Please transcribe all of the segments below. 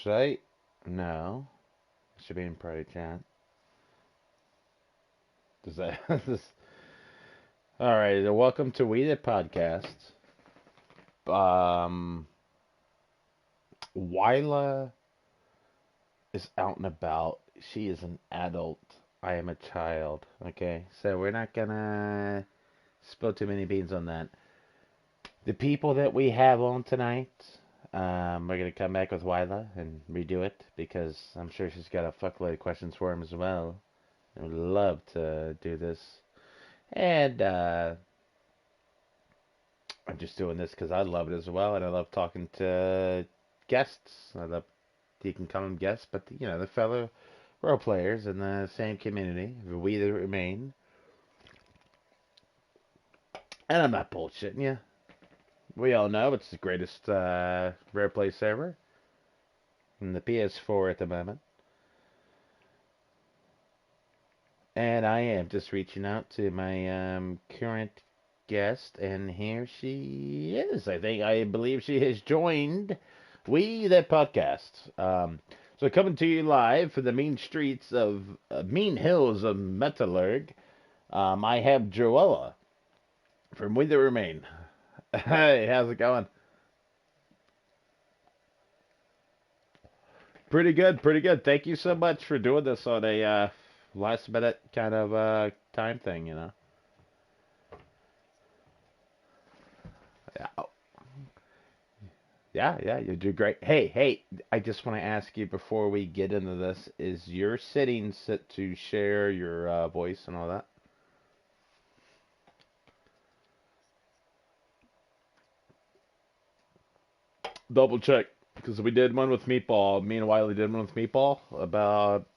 Should I? No. Should be in private chat. Does that? All right. Welcome to We the Podcast. Um, Wyla is out and about. She is an adult. I am a child. Okay, so we're not gonna spill too many beans on that. The people that we have on tonight, we're gonna come back with Wyla and redo it because I'm sure she's got a fuckload of questions for him as well. I would love to do this. And I'm just doing this because I love it as well, and I love talking to guests. I love you can call them guests, but the fellow role players in the same community. We that remain, and I'm not bullshitting you. We all know it's the greatest rare play server in the PS4 at the moment, and I am just reaching out to my current guest, and here she is. I believe she has joined We That Podcast. So coming to you live from the mean streets of mean hills of Metallurg, I have Joella from We That Remain. Hey, how's it going? Pretty good, pretty good. Thank you so much for doing this on a last minute kind of time thing. Yeah, yeah, you do great. Hey, I just want to ask you before we get into this, is your sitting set to share your voice and all that? Double check, because we did one with Meatball. Me and Wiley did one with Meatball about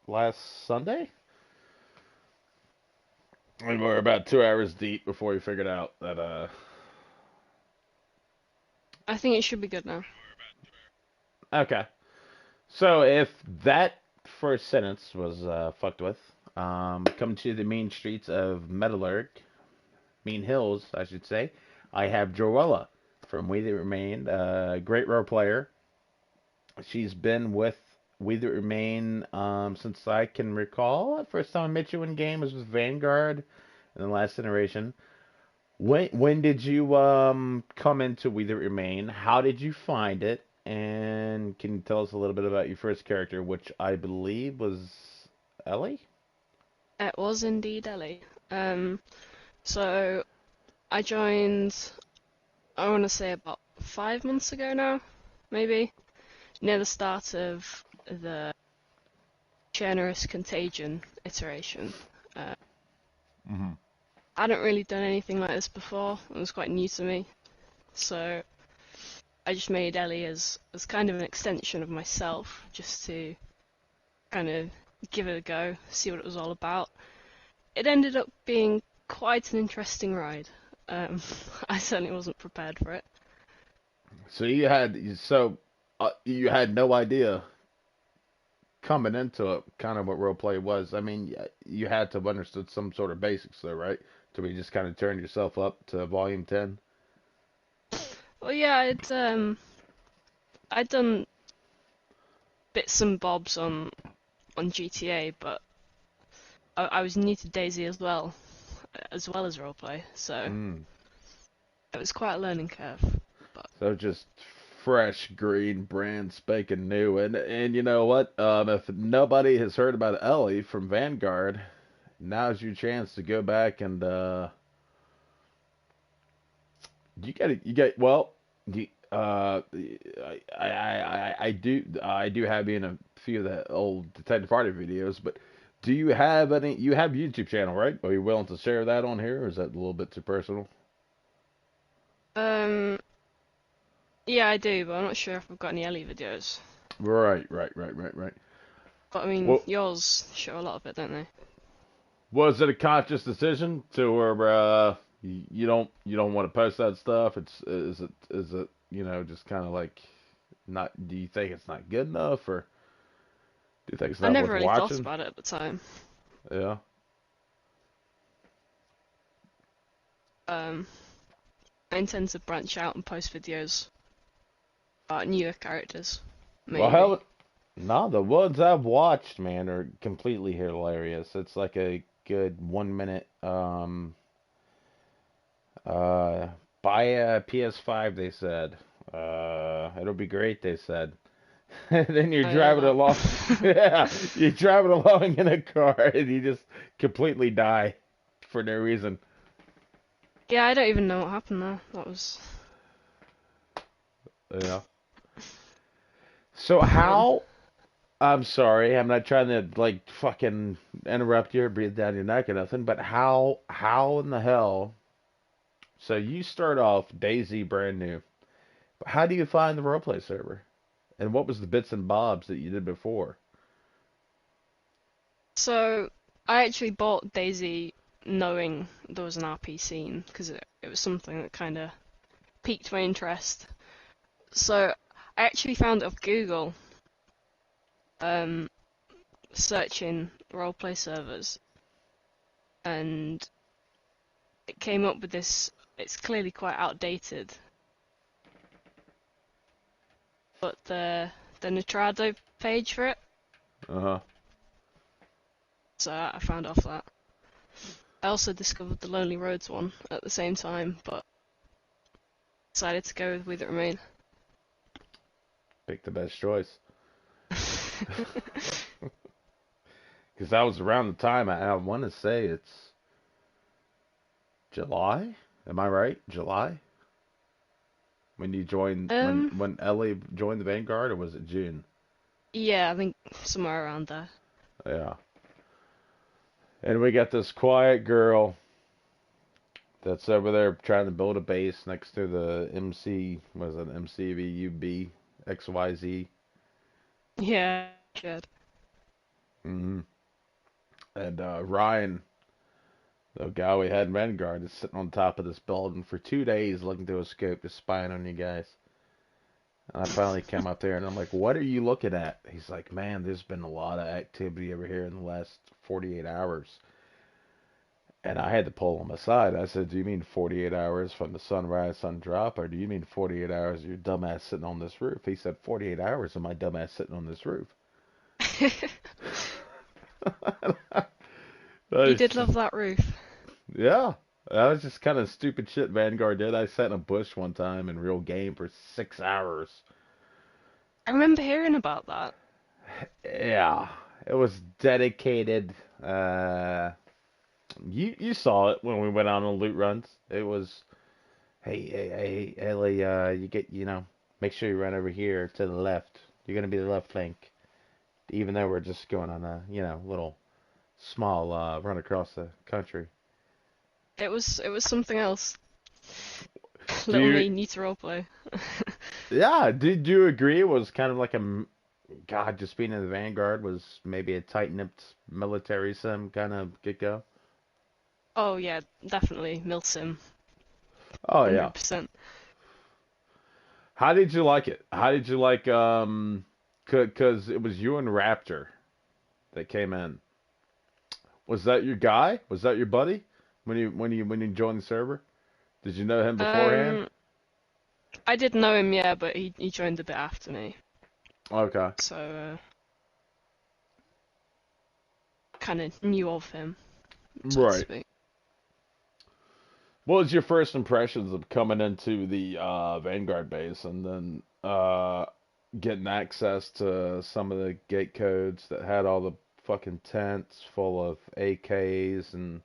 last Sunday. And we were about 2 hours deep before we figured out that I think it should be good now. okay. So if that first sentence was fucked with, come to the mean streets of Metallurg, Mean Hills, I should say. I have Joella from We That Remain, great role player. She's been with We That Remain since I can recall. First time I met you in game was with Vanguard in the last iteration. When did you come into We That Remain? How did you find it? And can you tell us a little bit about your first character, which I believe was Ellie? It was indeed Ellie. So I joined, I want to say about 5 months ago now, maybe, near the start of the Generous Contagion iteration. Uh, Hmm. I hadn't really done anything like this before. It was quite new to me. So I just made Ellie as kind of an extension of myself, just to kind of give it a go, see what it was all about. It ended up being quite an interesting ride. Um, I certainly wasn't prepared for it. So you had no idea coming into it kind of what role play was. I mean, you had to have understood some sort of basics though, right? To be just kind of turned yourself up to volume 10. Well, yeah, I'd done bits and bobs on GTA, but I was new to Daisy as well as roleplay, so Mm. it was quite a learning curve. But So just fresh, green, brand spanking new. And you know what? If nobody has heard about Ellie from Vanguard, now's your chance to go back and you get well. You, I do have you in a few of the old Detective Party videos, but do you have any? You have a YouTube channel, right? Are you willing to share that on here, or is that a little bit too personal? um, yeah, I do, but I'm not sure if I've got any Ellie videos. Right. But I mean, Well, yours show a lot of it, don't they? was it a conscious decision to where you don't want to post that stuff? Is it just kind of like not? Do you think it's not good enough, or do you think it's I not never worth really thought watching? about it at the time. Yeah. Um, I intend to branch out and post videos about newer characters. Well, maybe. hell, no, the ones I've watched, man, are completely hilarious. It's like a good 1 minute. Uh, buy a PS5, they said. It'll be great, they said. Then you're I hear driving that. along. Yeah, you're driving along in a car and you just completely die for no reason. Yeah, I don't even know what happened there. That was Yeah. So fun. how? I'm sorry, I'm not trying to like fucking interrupt you or breathe down your neck or nothing, but how in the hell? So you start off Daisy brand new. But how do you find the roleplay server? And what was the bits and bobs that you did before? So I actually bought Daisy knowing there was an RP scene because it was something that kind of piqued my interest. So I actually found it off Google, um, searching roleplay servers, and it came up with this. It's clearly quite outdated, but the Nitrado page for it. Uh-huh. So I found off that. I also discovered the Lonely Roads one at the same time, but decided to go with It Remain. Pick the best choice. Because that was around the time I want to say it's July. Am I right? July? When you joined um, when Ellie joined the Vanguard, or was it June? yeah, I think somewhere around there. Yeah. And we got this quiet girl that's over there trying to build a base next to the MC, was it MCVUB XYZ? Yeah, good. Mm-hmm. And Ryan, the guy we had in Vanguard, is sitting on top of this building for 2 days looking through a scope, just spying on you guys. And I finally came up there and I'm like, "What are you looking at?" He's like, "Man, there's been a lot of activity over here in the last 48 hours." And I had to pull him aside. I said, "Do you mean 48 hours from the sunrise, sun drop, or do you mean 48 hours of your dumbass sitting on this roof?" He said, "48 hours of my dumbass sitting on this roof." You That's did love that roof. Yeah, that was just kind of stupid shit Vanguard did. I sat in a bush one time in real game for 6 hours. I remember hearing about that. Yeah, it was dedicated. You saw it when we went on the loot runs. It was, hey, Ellie, make sure you run over here to the left. You're gonna be the left flank. Even though we're just going on a, little small run across the country. It was something else. Do Little you? me need to roleplay. Yeah, did you agree it was kind of like God, just being in the Vanguard was maybe a tight-knit military sim kind of get-go? Oh yeah, definitely Milsim, Oh yeah. 100%. How did you like it? How did you like cause it was you and Raptor that came in. Was that your guy? Was that your buddy when you joined the server? Did you know him beforehand? Um, I did know him, yeah, but he joined a bit after me, Okay. so kind of knew of him, so to Right. speak. What was your first impressions of coming into the Vanguard base and then getting access to some of the gate codes that had all the fucking tents full of AKs and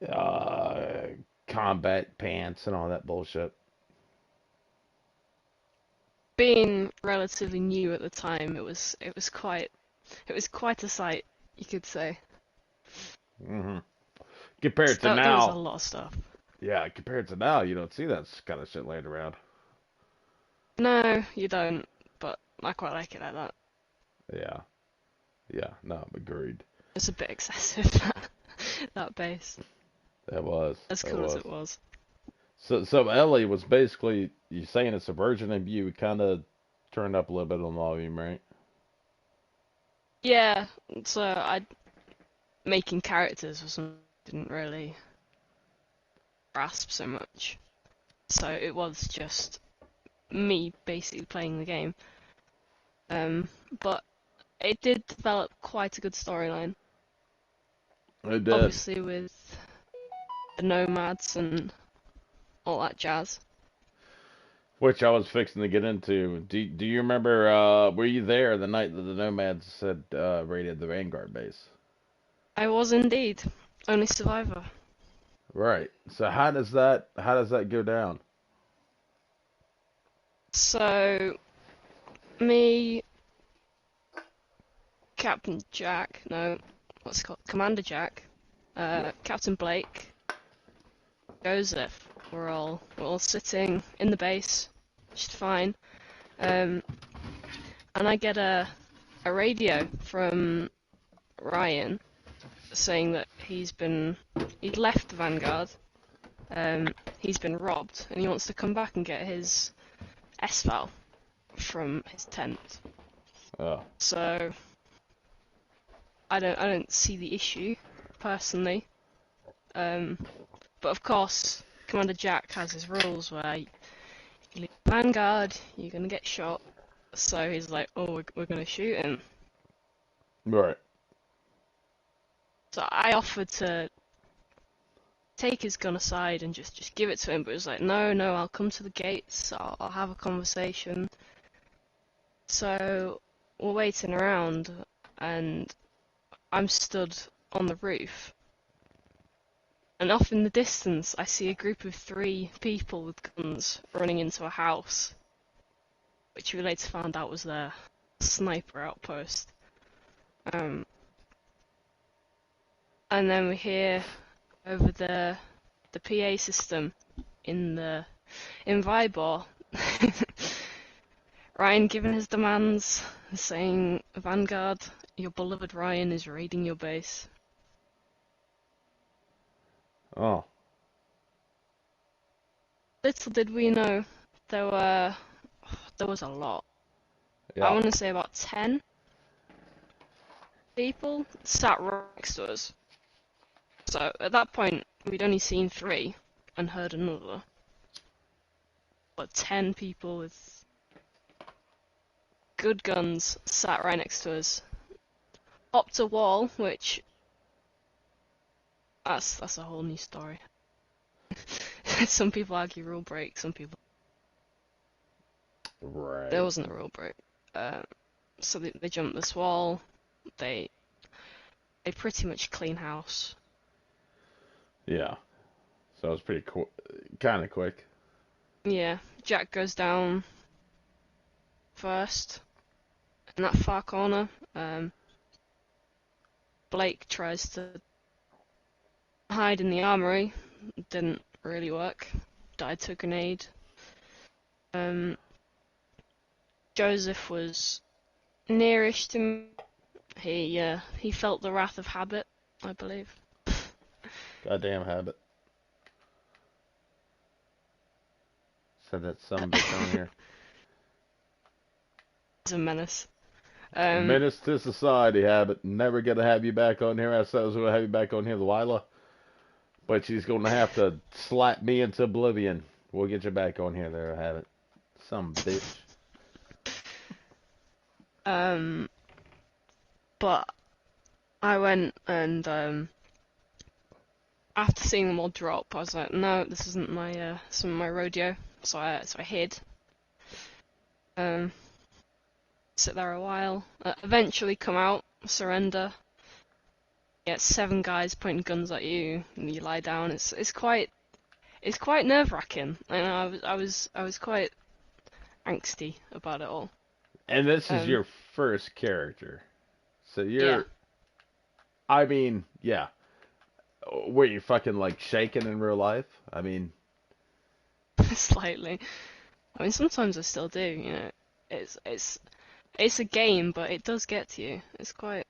uh, combat pants and all that bullshit? Being relatively new at the time, it was quite a sight, you could say. hmm Compared to There was a now, lot of stuff. yeah, compared to now, you don't see that kind of shit laying around. No, you don't, but I quite like it like that. Yeah, yeah, no, agreed. It's a bit excessive, that base. That was, As that cool as was. it was. So Ellie was basically you saying it's a version of you kind of turned up a little bit on the volume, right? Yeah, so I making characters was something I didn't really grasp so much. So it was just me basically playing the game. But it did develop quite a good storyline. It did. Obviously with the nomads and all that jazz. Which I was fixing to get into. Do you remember, were you there the night that the Nomads had raided the Vanguard base? I was indeed only survivor. Right. So how does that go down? So me, Captain Jack, no, what's it called? Commander Jack, Yeah. Captain Blake, Joseph. We're all sitting in the base, just fine. Um, and I get a radio from Ryan saying that he'd left the Vanguard. He's been robbed, and he wants to come back and get his S-Val from his tent. Oh. So I don't see the issue personally. But of course, Commander Jack has his rules where if you leave the Vanguard, you're gonna get shot. So he's like, oh, we're gonna shoot him. Right. So I offered to take his gun aside and just give it to him, but it was like, no, no, I'll come to the gates. I'll have a conversation. So we're waiting around, and I'm stood on the roof. And off in the distance, I see a group of 3 people with guns running into a house, which we later found out was their sniper outpost. Um, and then we hear over the PA system in Vybor, Ryan giving his demands, saying, Vanguard, your beloved Ryan is raiding your base. Oh. Little did we know, there was a lot. I Yeah. want to say about 10 people sat right next to us. So at that point, we'd only seen 3 and heard another. But 10 people with good guns sat right next to us. Hopped a wall, which that's a whole new story. Some people argue rule break, some people there Right. wasn't a rule break. So they jumped this wall. They pretty much clean house. Yeah. So it was pretty kind of quick. Yeah, Jack goes down first in that far corner. Blake tries to hide in the armory. Didn't really work. Died to a grenade. Joseph was nearish to me. He felt the wrath of habit, I believe. Goddamn habit. Said that some bitch on here. He's a menace. Menace to society, habit. Never gonna have you back on here. I said I was gonna have you back on here, Lila. But she's gonna have to slap me into oblivion. We'll get you back on here, there, habit. Some bitch. But I went and after seeing them all drop, I was like, no, this isn't my rodeo. So I hid. Sit there a while. Eventually come out, surrender. Get 7 guys pointing guns at you, and you lie down. It's quite nerve-wracking, and I was quite angsty about it all. And this is Um, your first character. So yeah, I mean, yeah. Were you fucking like shaking in real life? I mean, slightly. I mean, sometimes I still do. You know, it's a game, but it does get to you. It's quite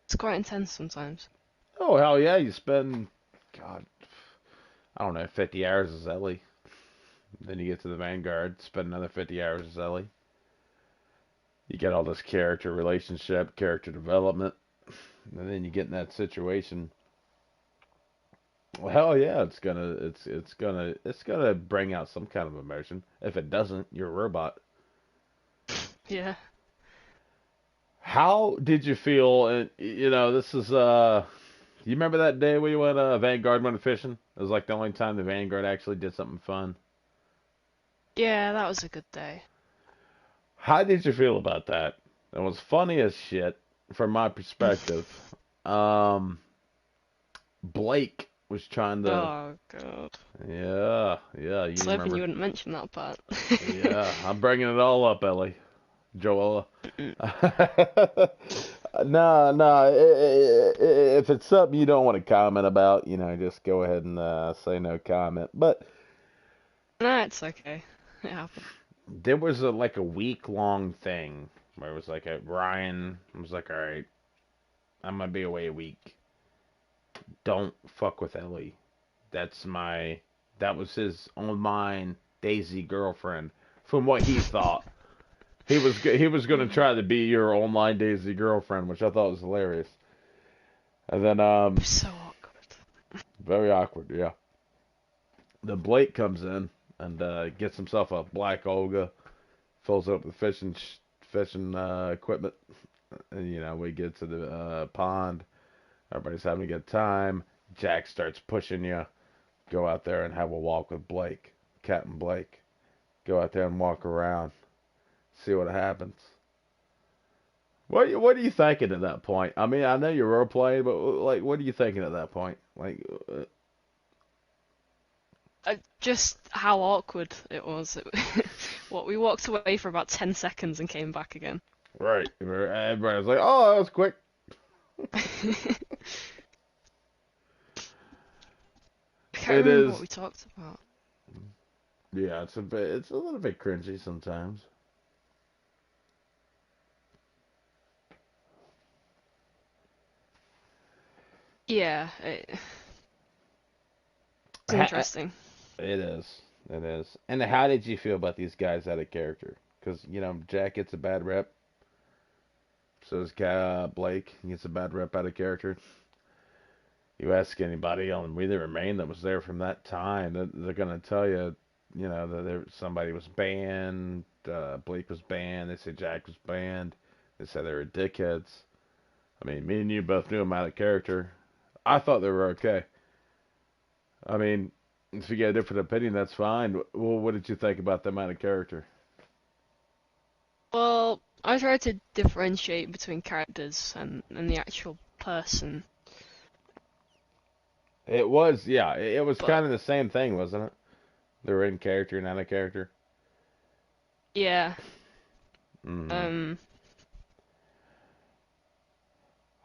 intense sometimes. oh hell yeah, you spend, God, I don't know, 50 hours as Ellie. Then you get to the Vanguard, spend another 50 hours as Ellie. You get all this character relationship, character development, and then you get in that situation. Well, hell yeah, it's gonna bring out some kind of emotion. If it doesn't, you're a robot. Yeah. How did you feel? And this is you remember that day we went Vanguard went fishing? It was like the only time the Vanguard actually did something fun. Yeah, that was a good day. How did you feel about that? It was funny as shit from my perspective. Um, Blake was trying to, Oh god. yeah, I was you hoping you remember? wouldn't mention that part. Yeah, I'm bringing it all up, Ellie, Joella. No, no. If it's something you don't want to comment about, just go ahead and say no comment. But No, it's okay. It happened. there was like a week long thing where it was like Ryan was like, "All right, I'm gonna be away a week. Don't fuck with Ellie. That's my that was his online Daisy girlfriend, from what he thought. He was gonna try to be your online Daisy girlfriend, which I thought was hilarious. And then So awkward. very awkward, yeah. Then Blake comes in and gets himself a black Olga, fills up with fishing equipment. And, we get to the pond. Everybody's having a good time. Jack starts pushing you. Go out there and have a walk with Blake, Captain Blake. Go out there and walk around. See what happens. What are you thinking at that point? I mean, I know you're role playing, but like, what are you thinking at that point? Like, Just how awkward it was. What, we walked away for about 10 seconds and came back again. right? Everybody was like, "Oh, that was quick." I can't It remember what is. we talked about. Yeah, it's a little bit cringy sometimes. Yeah, it's Ha- interesting. It is. It is. And how did you feel about these guys out of character? Because Jack gets a bad rep. So does Blake. He gets a bad rep out of character. You ask anybody on We the Remain that was there from that time, they're gonna tell you, that somebody was banned. Blake was banned. They say Jack was banned. They said they were dickheads. I mean, me and you both knew them out of character. I thought they were okay. I mean, if you get a different opinion, that's fine. Well, what did you think about them out of character? Well, I try to differentiate between characters and the actual person, It was, yeah, it was but kind of the same thing, wasn't it? They were in character and out of character. yeah, Hmm. um,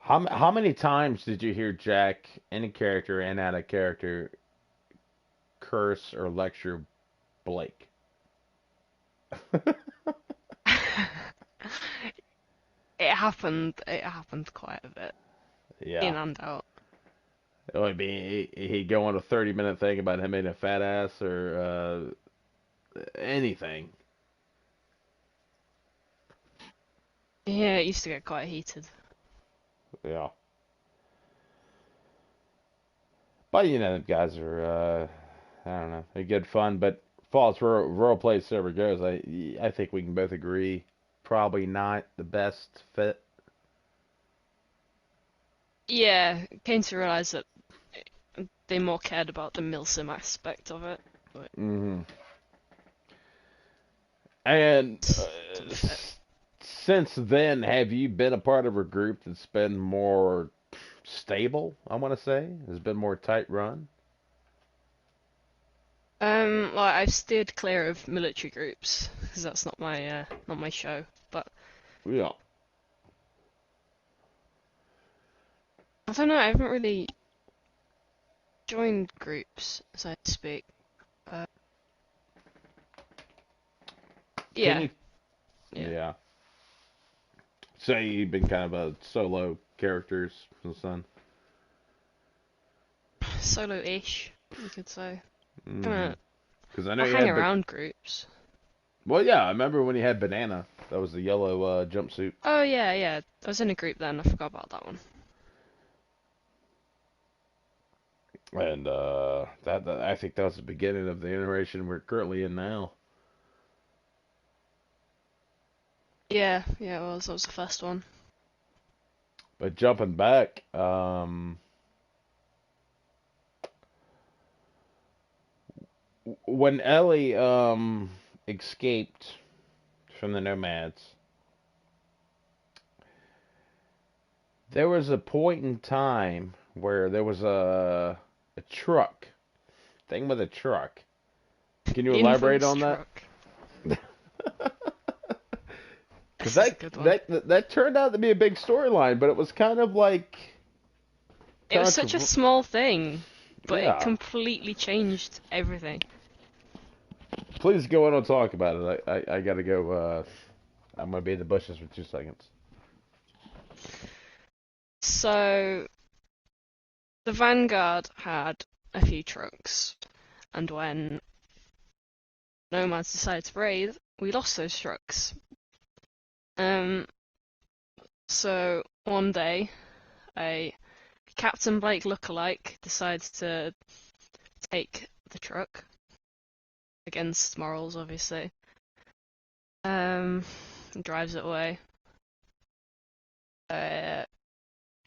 How many times did you hear Jack in character and out of character curse or lecture Blake? it happened quite a bit, Yeah. in and out. It would be he'd go on a 30-minute thing about him being a fat ass or anything. Yeah, it used to get quite heated. Yeah. But the guys are I don't know, they're good fun. But Fallout's role play server goes, I think we can both agree probably not the best fit. Yeah, came to realize that they more cared about the milsim aspect of it, but Hmm. And didn't fit. since then, have you been a part of a group that's been more stable? I want to say has been more tight run. Like I've steered clear of military groups because that's not my show. But Yeah. I don't know. I haven't really joined groups, so to speak. Uh, Can yeah, you? yeah, Yeah. Say you've been kind of a solo characters since then. solo-ish, you could say. Hmm. Kinda, Because I know I you hang had. around groups. Well, yeah, I remember when you had Banana. That was the yellow jumpsuit. Oh yeah, yeah. I was in a group then. I forgot about that one. And that I think that was the beginning of the iteration we're currently in now. Yeah, yeah. It was. That was the first one. But jumping back, when Ellie escaped from the nomads, there was a point in time where there was a truck thing with a truck. Can you elaborate Infamous on that? truck. Because This is a good one. that turned out to be a big storyline, but it was kind of like It was such a controversial. small thing, but it Yeah. completely changed everything. Please go on and talk about it. I gotta go. I'm gonna be in the bushes for 2 seconds. So the Vanguard had a few trucks, and when Nomads decided to raid, we lost those trucks. Um, so one day, a Captain Blake lookalike decides to take the truck against morals, obviously. Drives it away. Uh,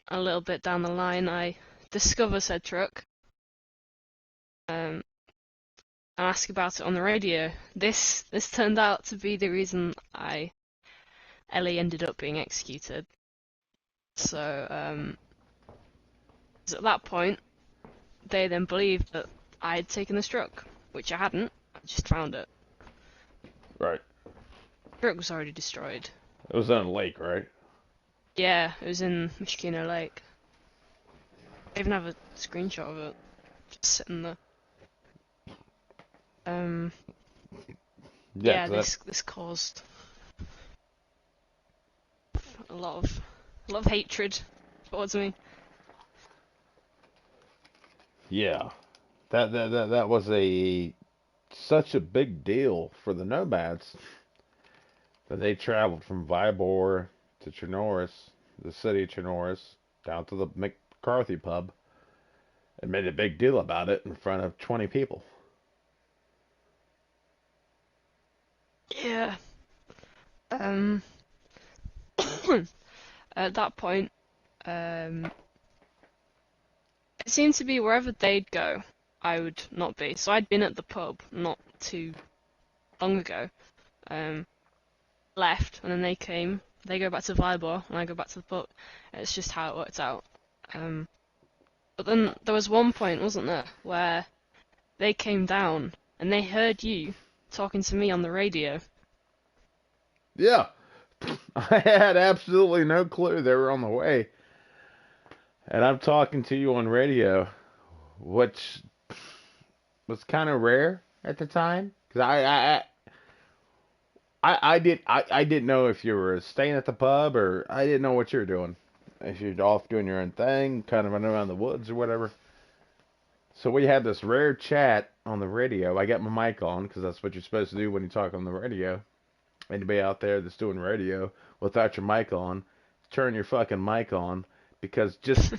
a little bit down the line, I discover said truck. Um, and ask about it on the radio. This turned out to be the reason Ellie ended up being executed. So at that point, they then believed that I had taken the truck, which I hadn't. I just found it. Right. The truck was already destroyed. It was on a lake, right? Yeah, it was in Mishkino Lake. I even have a screenshot of it, just sitting there. Um, Yeah, yeah, 'cause that. this caused a lot of hatred towards me. Yeah, that was a such a big deal for the nomads that they traveled from Vybor to Chernarus, the city of Chernarus, down to the McCarthy pub and made a big deal about it in front of 20 people. Yeah. Um, at that point, um, it seemed to be wherever they'd go, I would not be. So I'd been at the pub not too long ago, um, left, and then they came. They go back to Vybor, and I go back to the pub. It's just how it worked out. Um, but then there was one point, wasn't there, where they came down and they heard you talking to me on the radio. Yeah, I had absolutely no clue they were on the way, and I'm talking to you on radio, which was kind of rare at the time because I didn't know if you were staying at the pub or I didn't know what you were doing. If you're off doing your own thing, kind of running around the woods or whatever. So we had this rare chat on the radio. I got my mic on because that's what you're supposed to do when you talk on the radio. Anybody out there that's doing radio without your mic on, turn your fucking mic on because just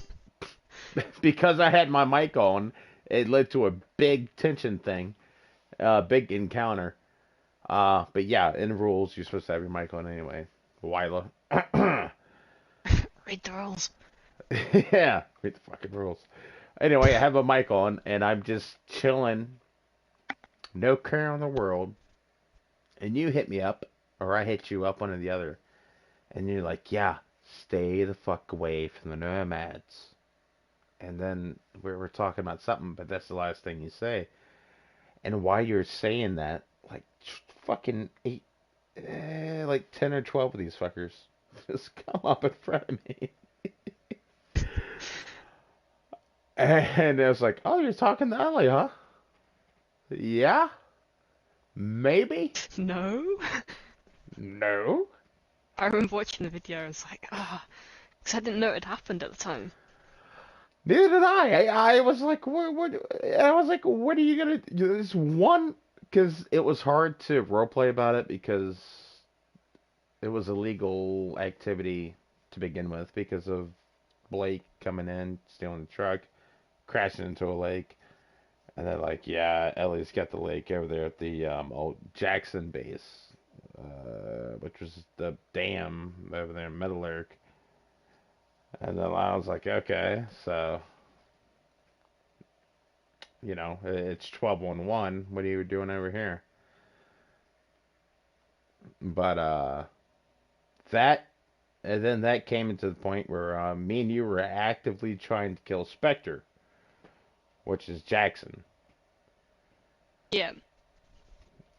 because I had my mic on, it led to a big tension thing, big encounter. But yeah, in the rules, you're supposed to have your mic on anyway. Wyla. Read the rules. Yeah, read the fucking rules. Anyway, I have a mic on and I'm just chilling, no care in the world, and you hit me up, or I hit you up, one or the other, and you're like, yeah, stay the fuck away from the nomads. And then we're talking about something, but that's the last thing you say. And while you're saying that, like fucking eight, like 10 or 12 of these fuckers just come up in front of me. And it was like, oh, you're talking to Ellie, huh? Yeah? Maybe? No. No? I remember watching the video. I was like, ah, because I didn't know it had happened at the time. Neither did I was like, what? I was like, what are you gonna do? This one, because it was hard to roleplay about it because it was illegal activity to begin with because of Blake coming in, stealing the truck, crashing into a lake, and they're like, yeah, Ellie's got the lake over there at the old Jackson base, which was the dam over there in Middle Earth. And then I was like, okay, so it's 12-1-1. What are you doing over here? But that and then that came into the point where me and you were actively trying to kill Spectre, which is Jackson. Yeah.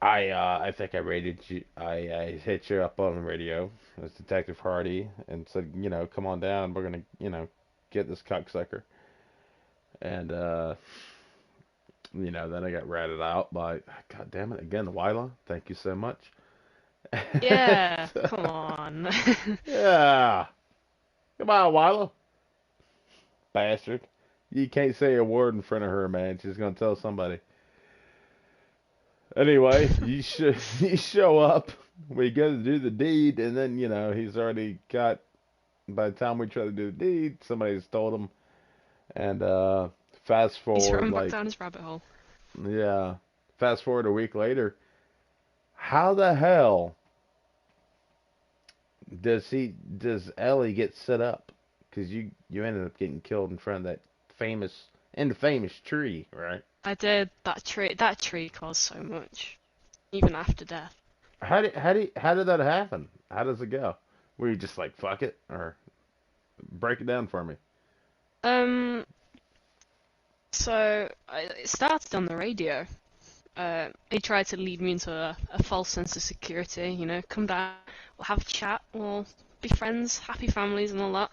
I think I rated you. I hit you up on the radio as Detective Hardy and said, come on down. We're gonna, get this cocksucker. And then I got ratted out by, God damn it, again, Wyla. Thank you so much. Yeah, come on. Yeah, come on, Wyla, bastard. You can't say a word in front of her, man. She's gonna tell somebody. Anyway, you show up. We go to do the deed, and then he's already got. By the time we try to do the deed, somebody's told him. And fast He's forward, running back like, down his rabbit hole. yeah, fast forward a week later. How the hell does Ellie get set up? Because you ended up getting killed in front of that famous tree, right? I did that tree. That tree caused so much, even after death. How did that happen? How does it go? Were you just like fuck it, or break it down for me? Um, it started on the radio. He tried to lead me into a false sense of security. Come down, we'll have a chat, we'll be friends, happy families, and all that.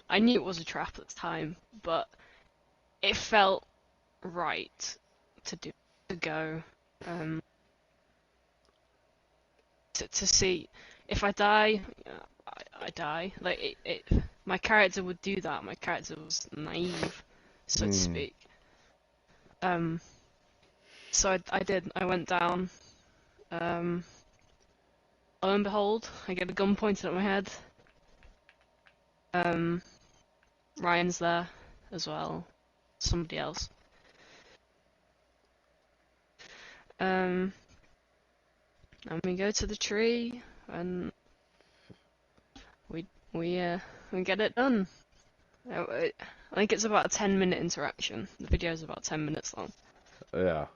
I knew it was a trap at the time, but it felt right to go. Um, to see if I die, I die. Like my character would do that. My character was naive, so to Hmm. speak. Um, so I did. I went down. Um, lo and behold, I get a gun pointed at my head. Um, Ryan's there as well. Somebody else. Um, and we go to the tree, and we we uh we get it done. I think it's about a 10-minute interaction. The video is about 10 minutes long. Yeah.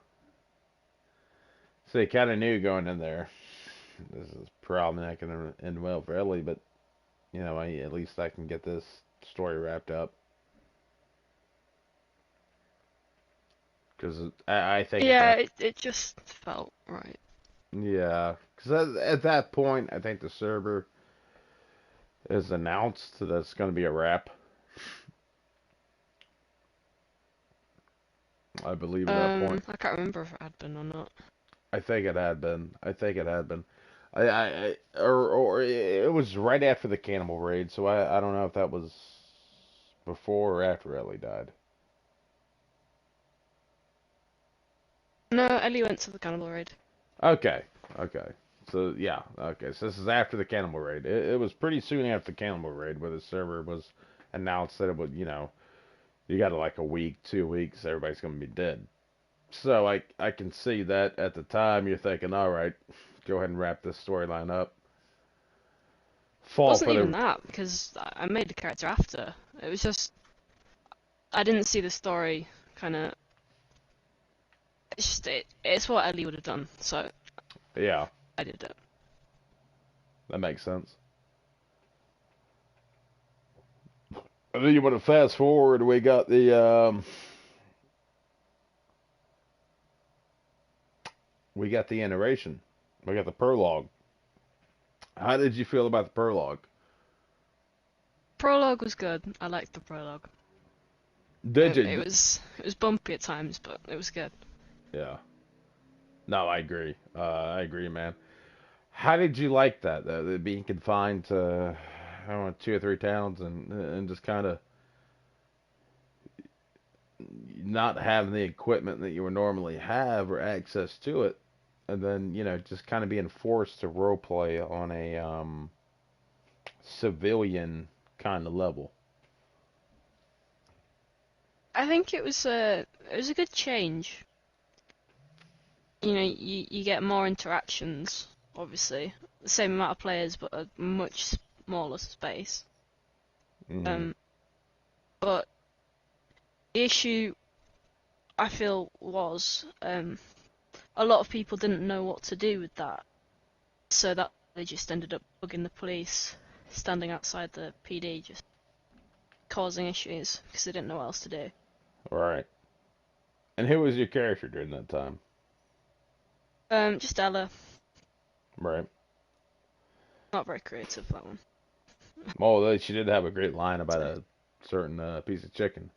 So you kind of knew going in there. This is probably not going to end well for Ellie, but at least I can get this story wrapped up because I think at Yeah, that it just felt right. yeah, because at that point I think the server is announced that it's going to be a wrap. I believe at that point. I can't remember if it had been or not. I think it had been. I think it had been. Or it was right after the cannibal raid, so I don't know if that was before or after Ellie died. No, Ellie went to the cannibal raid. Okay, okay. So yeah, okay. So this is after the cannibal raid. It was pretty soon after the cannibal raid where the server was announced that it would, you got like a week, 2 weeks, everybody's gonna be dead. So I can see that at the time you're thinking, all right, go ahead and wrap this storyline up. It Fall wasn't for even the that because I made the character after. It was just I didn't see the story kind of. It's what Ellie would have done, so yeah, I did it. that makes sense. And then you want to fast forward, we got the narration, we got the prologue. How did you feel about the prologue? Prologue was good. I liked the prologue. Did It you? was bumpy at times, but it was good. Yeah. No, I agree. I agree, man. How did you like that? Being confined to, I don't know, 2 or 3 towns and just kind of not having the equipment that you would normally have or access to it, and then just kind of being forced to role play on a civilian kind of level. I think it was a good change. You get more interactions, obviously. The same amount of players, but a much smaller space. Hmm. Um, but the issue I feel was a lot of people didn't know what to do with that, so that they just ended up bugging the police, standing outside the PD, just causing issues because they didn't know what else to do. Right. And who was your character during that time? Just Ella, Right. not very creative that one. Well, she did have a great line about a certain piece of chicken.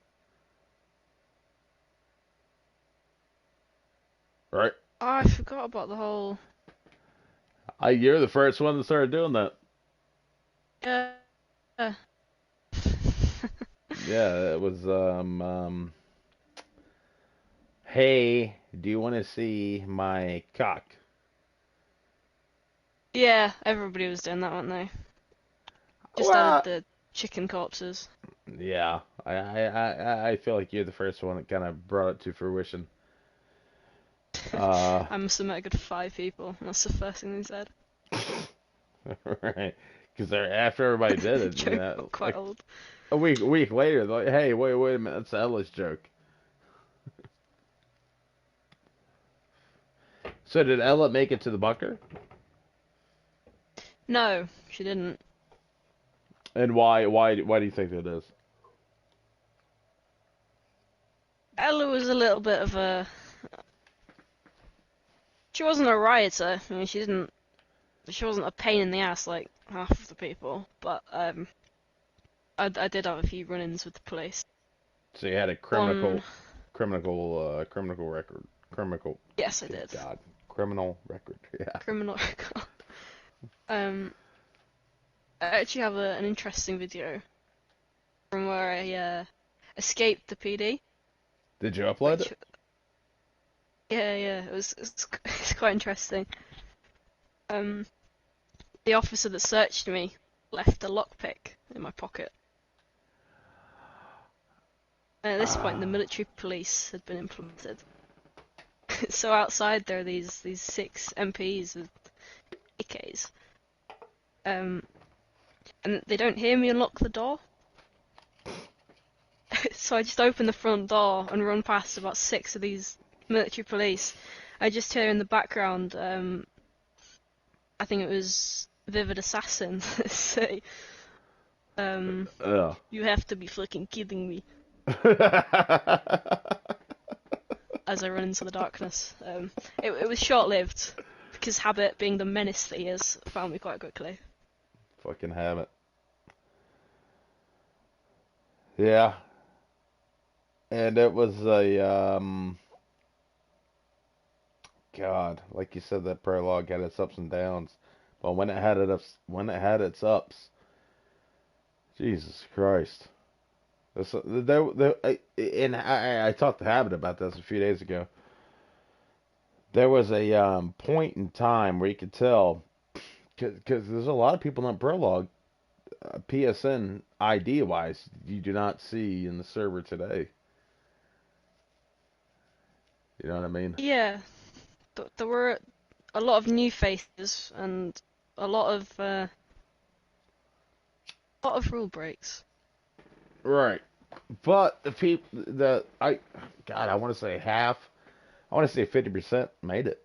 Right. Oh, I forgot about the whole. You're the first one that started doing that. Yeah. Yeah, it was hey, do you want to see my cock? Yeah, everybody was doing that, weren't they? Just added Well, the chicken corpses. yeah, I feel like you're the first one that kind of brought it to fruition. Uh, I must have met a good 5 people. That's the first thing they said. right, because after everybody did it, Joke got quite like old. a week later, they're like, hey, wait a minute, that's Ella's joke. So did Ella make it to the bunker? No, she didn't. And why do you think that is? Ella was a little bit of a. She wasn't a rioter. I mean, she didn't. She wasn't a pain in the ass like half of the people. But I did have a few run-ins with the police. So you had a One, criminal record, criminal. yes, I Good did. God, criminal record. Yeah. Criminal record. Um, I actually have an interesting video from where I escaped the PD, Did you upload which it? yeah, it's quite interesting. Um, the officer that searched me left a lockpick in my pocket. And at this point, the Ah, military police had been implemented. So outside there are these 6 MPs with AKs. Um, and they don't hear me unlock the door. So I just open the front door and run past about 6 of these military police. I just hear in the background, I think it was Vivid Assassin say, ugh. "You have to be fucking kidding me," as I run into the darkness. It was short-lived because Habit, being the menace that he is, found me quite quickly. Fucking have it. Yeah, and it was a God, like you said, that prologue had its ups and downs, but when it had its ups, Jesus Christ. And I talked to Habit about this a few days ago. There was a point in time where you could tell, because there's a lot of people on prologue, PSN ID wise, you do not see in the server today. You know what I mean? Yeah, there were a lot of new faces and a lot of rule breaks. Right. But the people, God, I want to say half, I want to say 50% made it.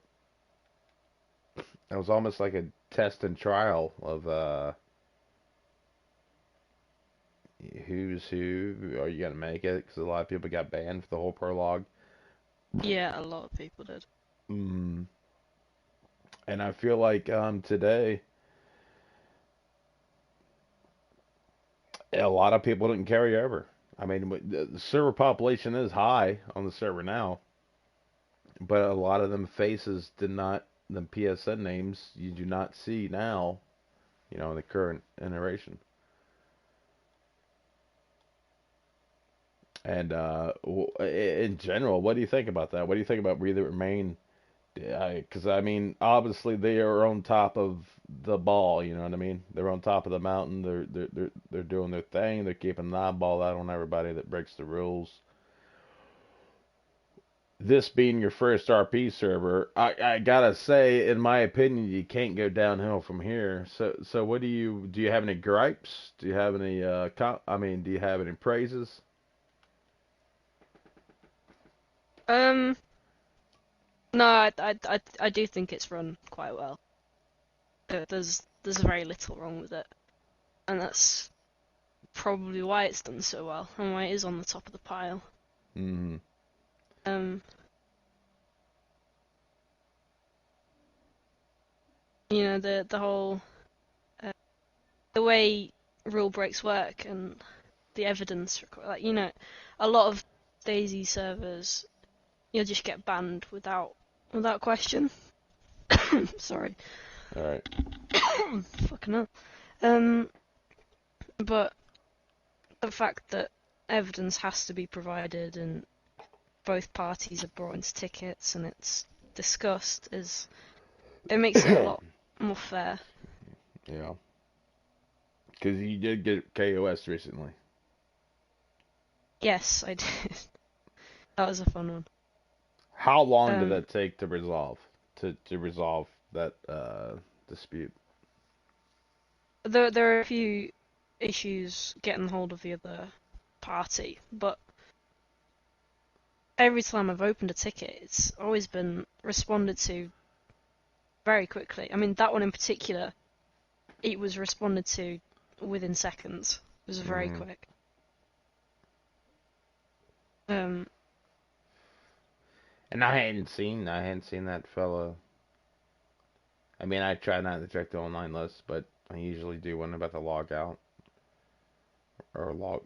It was almost like a test and trial of who's who. Are you gonna make it? Because a lot of people got banned for the whole prologue. Yeah, a lot of people did. Mm. And I feel like today a lot of people didn't carry over. I mean, the server population is high on the server now, but a lot of them faces did not, the PSN names you do not see now, in the current iteration. And in general, what do you think about that? What do you think about We That Remain? Because I mean, obviously they are on top of the ball. You know what I mean? They're on top of the mountain. They're doing their thing. They're keeping an eyeball out on everybody that breaks the rules. this being your first RP server, I gotta say, in my opinion, you can't go downhill from here. So what do you have any gripes? Do you have any do you have any praises? Um, no, I do think it's run quite well. There's very little wrong with it, and that's probably why it's done so well and why it is on the top of the pile. Hmm. Um, the whole uh, the way rule breaks work and the evidence, like a lot of DayZ servers, you'll just get banned without question. Sorry. All right. Fucking hell. Um, but the fact that evidence has to be provided and both parties are brought into tickets and it's discussed it makes it a lot more fair. Yeah, because you did get KOS recently. Yes, I did. That was a fun one. How long did Um, that take to resolve? To resolve that dispute? there are a few issues getting hold of the other party, but every time I've opened a ticket, it's always been responded to very quickly. I mean, that one in particular, it was responded to within seconds. It was very Hmm. quick. Um, And I hadn't seen that fella. I mean, I try not to check the online list, but I usually do when I'm about to log out or log.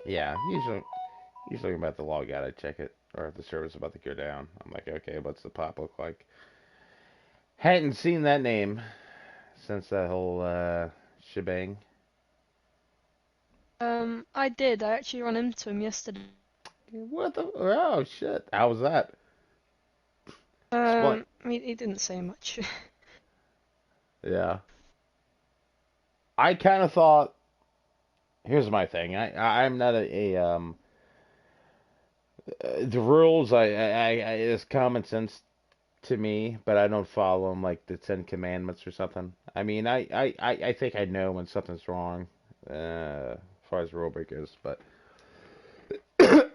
Yeah, usually I'm about to log out. I check it, or if the server's about to go down, I'm like, okay, what's the pop look like? Hadn't seen that name since that whole shebang. I did. I actually ran into him yesterday. What the? Oh shit! How was that? Explain. He didn't say much. Yeah, I kind of thought. Here's my thing. I'm not the rules. It's common sense to me, but I don't follow them like the Ten Commandments or something. I mean, I think I know when something's wrong, as far as rule break goes, but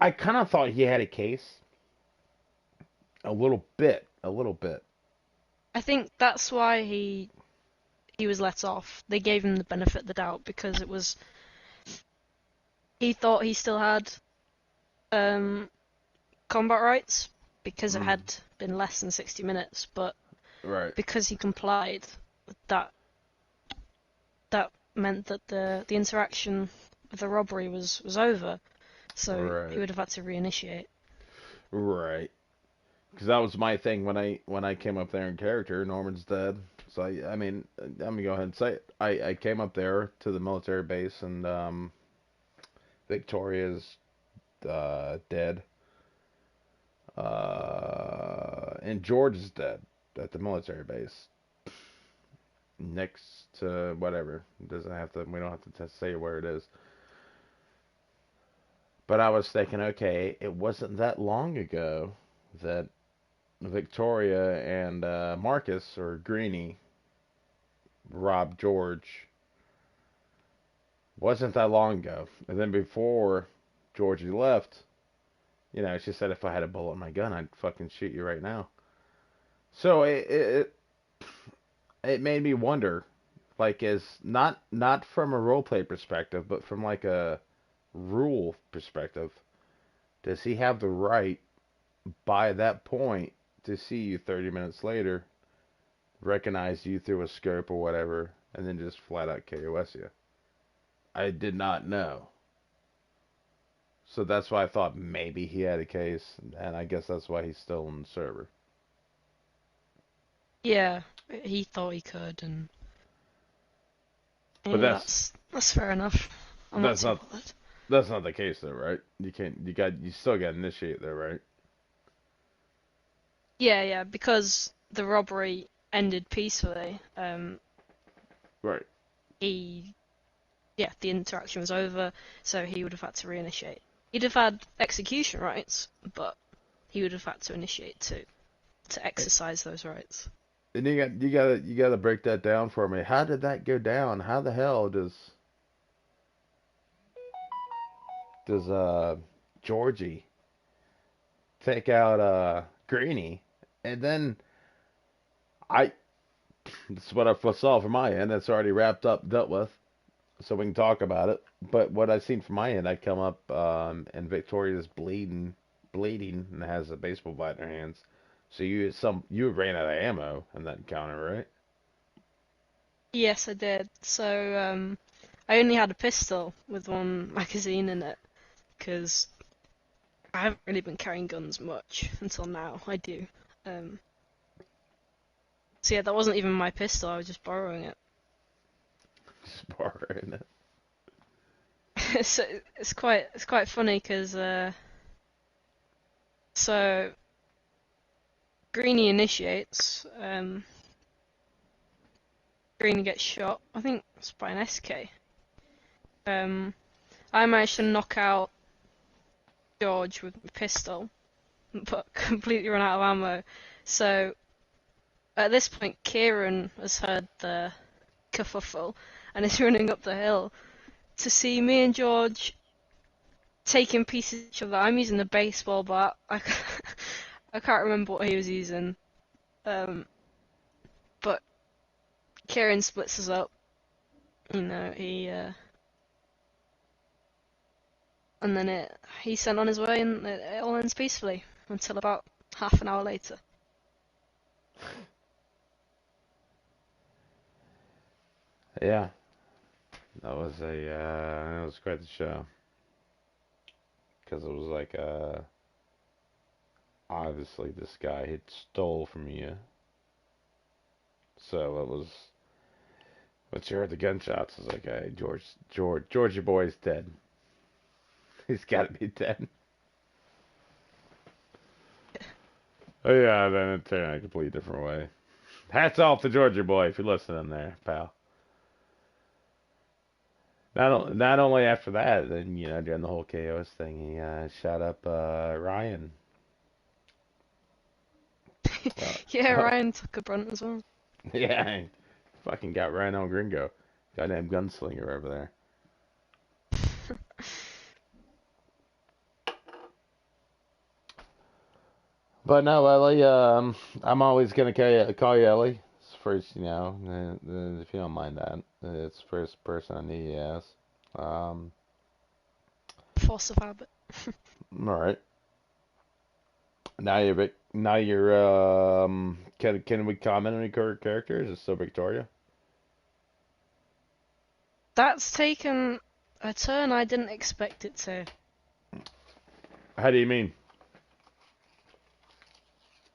I kind of thought he had a case, a little bit. I think that's why he was let off. They gave him the benefit of the doubt because he thought he still had um combat rights because it Mm, had been less than 60 minutes, but right, because he complied, that that meant that the interaction with the robbery was over, so he right, would have had to reinitiate. right. Because that was my thing when I came up there in character. Norman's dead, so I mean, I'm gonna go ahead and say it. I came up there to the military base, and Victoria's dead. And George is dead at the military base. Next to whatever. Doesn't have to. We don't have to say where it is. But I was thinking, okay, it wasn't that long ago that Victoria and Marcus or Greeny robbed George. Wasn't that long ago. And then before Georgie left, she said if I had a bullet in my gun, I'd fucking shoot you right now. So it made me wonder, like, is not from a role play perspective, but from like a rule perspective, does he have the right by that point to see you 30 minutes later, recognize you through a scope or whatever, and then just flat out KOS you? I did not know. So that's why I thought maybe he had a case, and I guess that's why he's still on the server. Yeah, he thought he could, and But that's fair enough. I'm not that's too not bothered. that's not the case though, right? You still got to initiate there, right? Yeah, because the robbery ended peacefully. Right. He Yeah, the interaction was over, so he would have had to reinitiate. He'd have had execution rights, but he would have had to initiate to exercise those rights. And you gotta break that down for me. How did that go down? How the hell does Georgie take out Greenie, and then I that's what I foresaw from my end. That's already wrapped up, dealt with, so we can talk about it. But what I've seen from my end, I come up and Victoria's bleeding, and has a baseball bat in her hands. So you ran out of ammo in that encounter, right? Yes, I did. So I only had a pistol with one magazine in it because I haven't really been carrying guns much until now. I do. Um, so yeah, that wasn't even my pistol. I was just borrowing it. Spar in it. So it's quite funny because so Greenie initiates. Greenie gets shot. I think it's by an SK. Um, I managed to knock out George with my pistol, but completely run out of ammo. So at this point, Kieran has heard the kerfuffle and is running up the hill to see me and George taking pieces of each other. I'm using the baseball bat. I can't remember what he was using. But Kieran splits us up. You know, and then he sent on his way, and it all ends peacefully until about half an hour later. Yeah, that was quite the show because it was like obviously this guy had stole from you, so it was. Once you heard the gunshots, it's like, hey, Georgie boy's dead. He's got to be dead. Oh yeah, then it turned out a completely different way. Hats off to Georgia boy if you're listening there, pal. Not only after that, then during the whole KOS thing, he shot up Ryan. Yeah, Oh, Ryan took a brunt as well. yeah, he fucking got Rhino Gringo, goddamn gunslinger over there. But no, Ellie, I'm always gonna call you Ellie. It's first, if you don't mind that. It's first person on the ES. Um, Force of habit. all right. Now you're can we comment on any current characters? Is it still Victoria? That's taken a turn I didn't expect it to. How do you mean?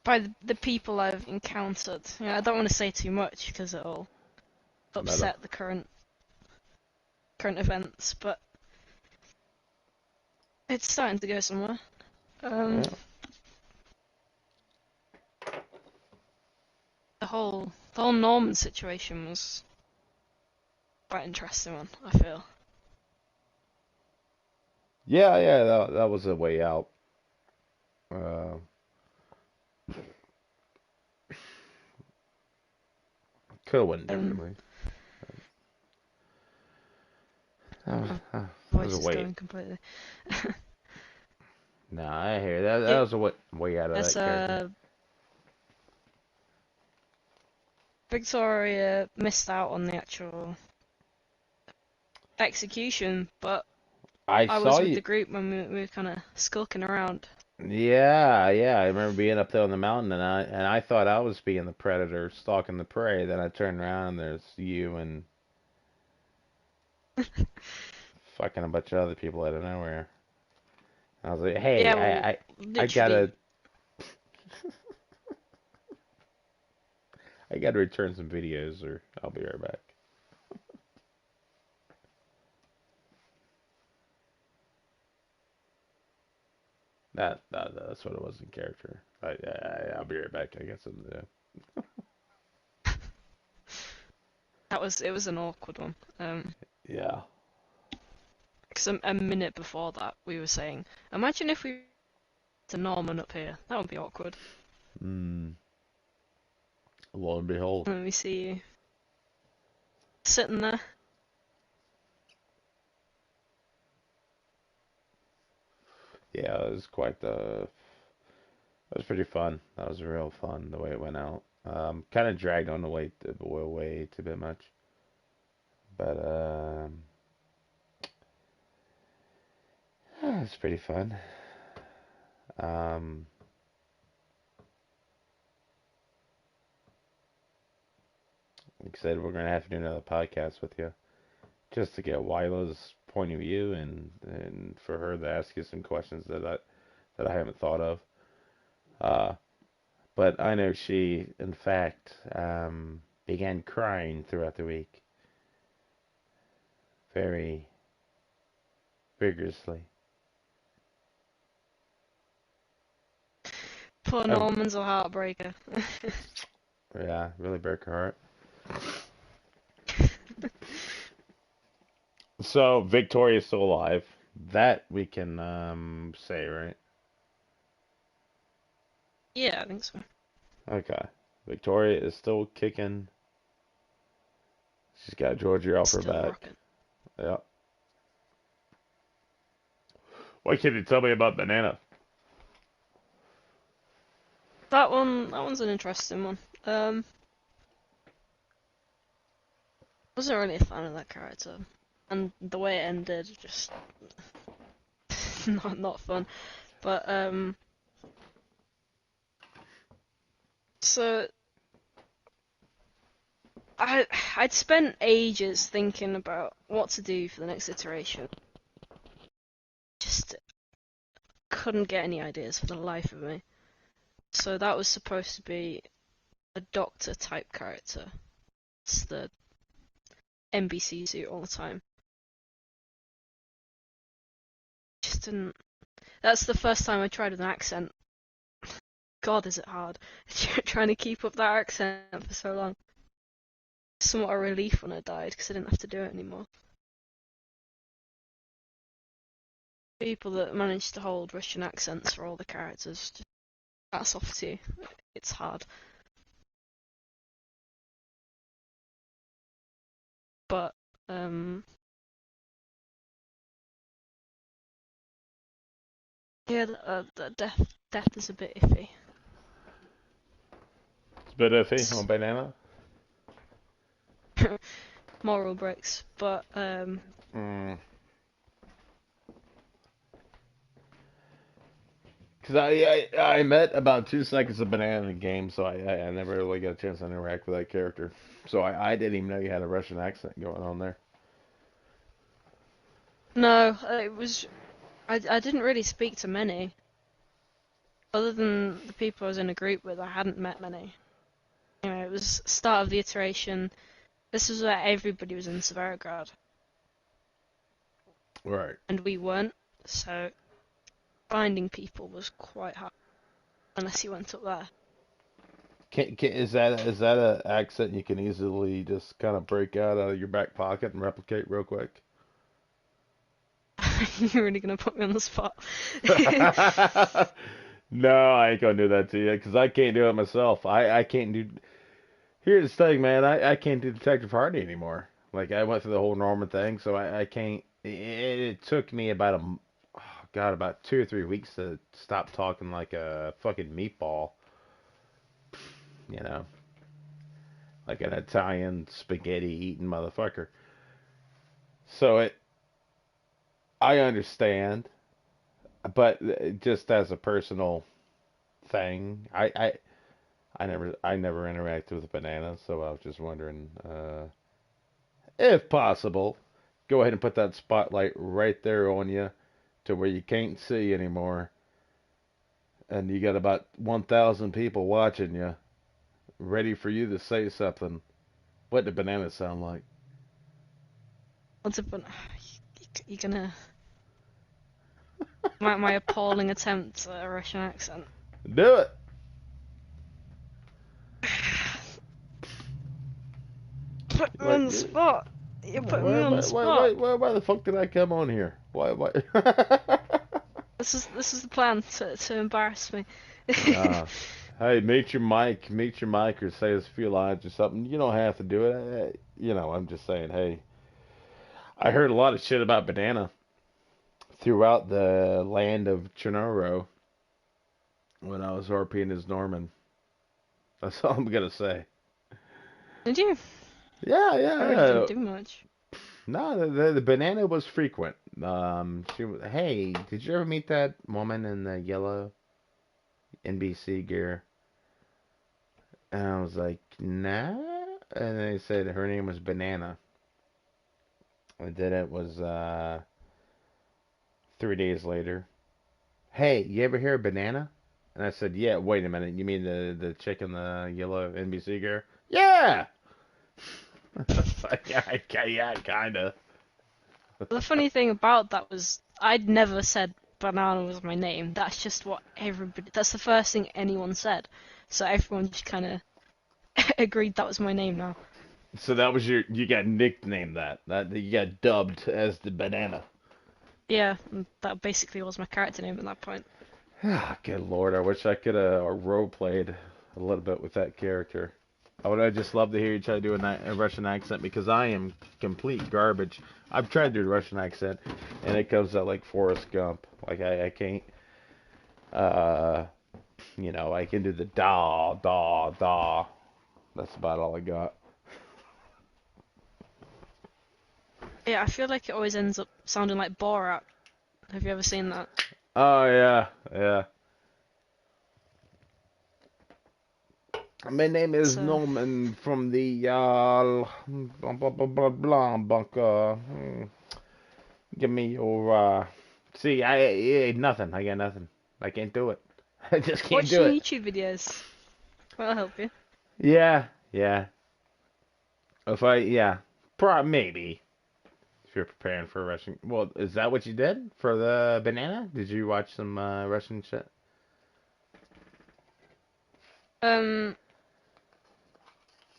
By the people I've encountered. I don't want to say too much because it'll Meta. upset the current events, but it's starting to go somewhere. Um, Yeah. the whole Norman situation was quite interesting one, I feel. Yeah, yeah, that was a way out. Uh, could have went Um, differently. That was, my that was voice a is way. going completely. No, I hear that. That It was a way out of as that character. Victoria missed out on the actual execution, but I I saw was with you. the group when we were kind of skulking around. Yeah, yeah. I remember being up there on the mountain, and I thought I was being the predator stalking the prey. Then I turned around and there's you and fucking a bunch of other people out of nowhere. I was like, hey, Yeah, I well, I, I literally. gotta I gotta return some videos, or I'll be right back. That's what it was in character. I'll be right back. I got something to do. It was an awkward one. Yeah. Because a minute before that we were saying, imagine if we to Norman up here. That would be awkward. Hmm. Lo and behold. Let me see you sitting there. Yeah, it was quite the. It was pretty fun. That was real fun the way it went out. Kind of dragged on the way too bit much, but it's pretty fun. Um, like I said, we're gonna have to do another podcast with you just to get Wyla's point of view and for her to ask you some questions that I haven't thought of. Uh, but I know she, in fact, began crying throughout the week very vigorously. Poor Oh, Norman's a heartbreaker. yeah, really broke her heart. So Victoria's still alive. That we can say, right? Yeah, I think so. Okay. Victoria is still kicking. She's got Georgia off her Still back. rocking. Yeah. What can you tell me about Banana? That one's an interesting one. Wasn't really a fan of that character, and the way it ended, just not fun. But so I'd spent ages thinking about what to do for the next iteration. Just couldn't get any ideas for the life of me. So that was supposed to be a doctor type character. It's the NBC suit all the time. Just didn't. That's the first time I tried with an accent. God, is it hard trying to keep up that accent for so long. Somewhat a relief when I died because I didn't have to do it anymore. People that manage to hold Russian accents for all the characters, just hats off to you. It's hard. But, yeah, the death is a bit iffy. It's a bit iffy It's on Banana. moral breaks, but, Mm. Cause I met about 2 seconds of Banana in the game, so I never really got a chance to interact with that character. So I didn't even know you had a Russian accent going on there. no, it was. I didn't really speak to many. Other than the people I was in a group with, I hadn't met many. You know, it was start of the iteration. This was where everybody was in Severograd, Right. and we weren't, so finding people was quite hard, unless you went up there. Is that a accent you can easily just kind of break out of your back pocket and replicate real quick? You're really gonna put me on the spot. No, I ain't gonna do that to you because I can't do it myself. I can't do. Here's the thing, man. I can't do Detective Hardy anymore. Like I went through the whole Norman thing, so I can't. It took me about oh God, about 2 or 3 weeks to stop talking like a fucking meatball. You know, like an Italian spaghetti eating motherfucker. So I understand, but just as a personal thing, I never interacted with Banana, so I was just wondering, if possible, go ahead and put that spotlight right there on you to where you can't see anymore, and you got about 1,000 people watching you, ready for you to say something. What did Banana sound like? What's a bun- You're gonna my appalling attempt at a Russian accent. Do it. Put me Like, on the spot. You're putting me on the spot. why the fuck did I come on here? Why? This is the plan to embarrass me. Uh, hey, mute your mic, or say a few lines or something. You don't have to do it. I'm just saying. Hey, I heard a lot of shit about Banana throughout the land of Chernoro when I was RPing as Norman. That's all I'm gonna say. Did you? Yeah, I really didn't yeah. do much. No, the banana was frequent. Hey, did you ever meet that woman in the yellow NBC gear? And I was like, nah. And they said her name was Banana. And then it was 3 days later. Hey, you ever hear of Banana? And I said, yeah. Wait a minute, you mean the chick in the yellow NBC gear? Yeah. It's like, yeah, kinda. The funny thing about that was I'd never said banana was my name. That's just what everybody. That's the first thing anyone said. So everyone just kind of agreed that was my name now. So that was you got nicknamed that you got dubbed as the Banana. Yeah, and that basically was my character name at that point. Ah, good lord, I wish I could have role played a little bit with that character. I would have just loved to hear you try to do a Russian accent because I am complete garbage. I've tried to do a Russian accent and it comes out like Forrest Gump. Like I can't, uh, I can do the da, da, da. That's about all I got. Yeah, I feel like it always ends up sounding like Borat. Have you ever seen that? Oh yeah, yeah. My name is So Norman from the blah blah blah blah blah bunker. Give me your see, nothing. I got nothing. I can't do it. I just can't watch do some it. YouTube videos. That'll help you. Yeah, yeah. If I yeah, maybe if you're preparing for Russian. Well, is that what you did for the banana? Did you watch some Russian shit? Um,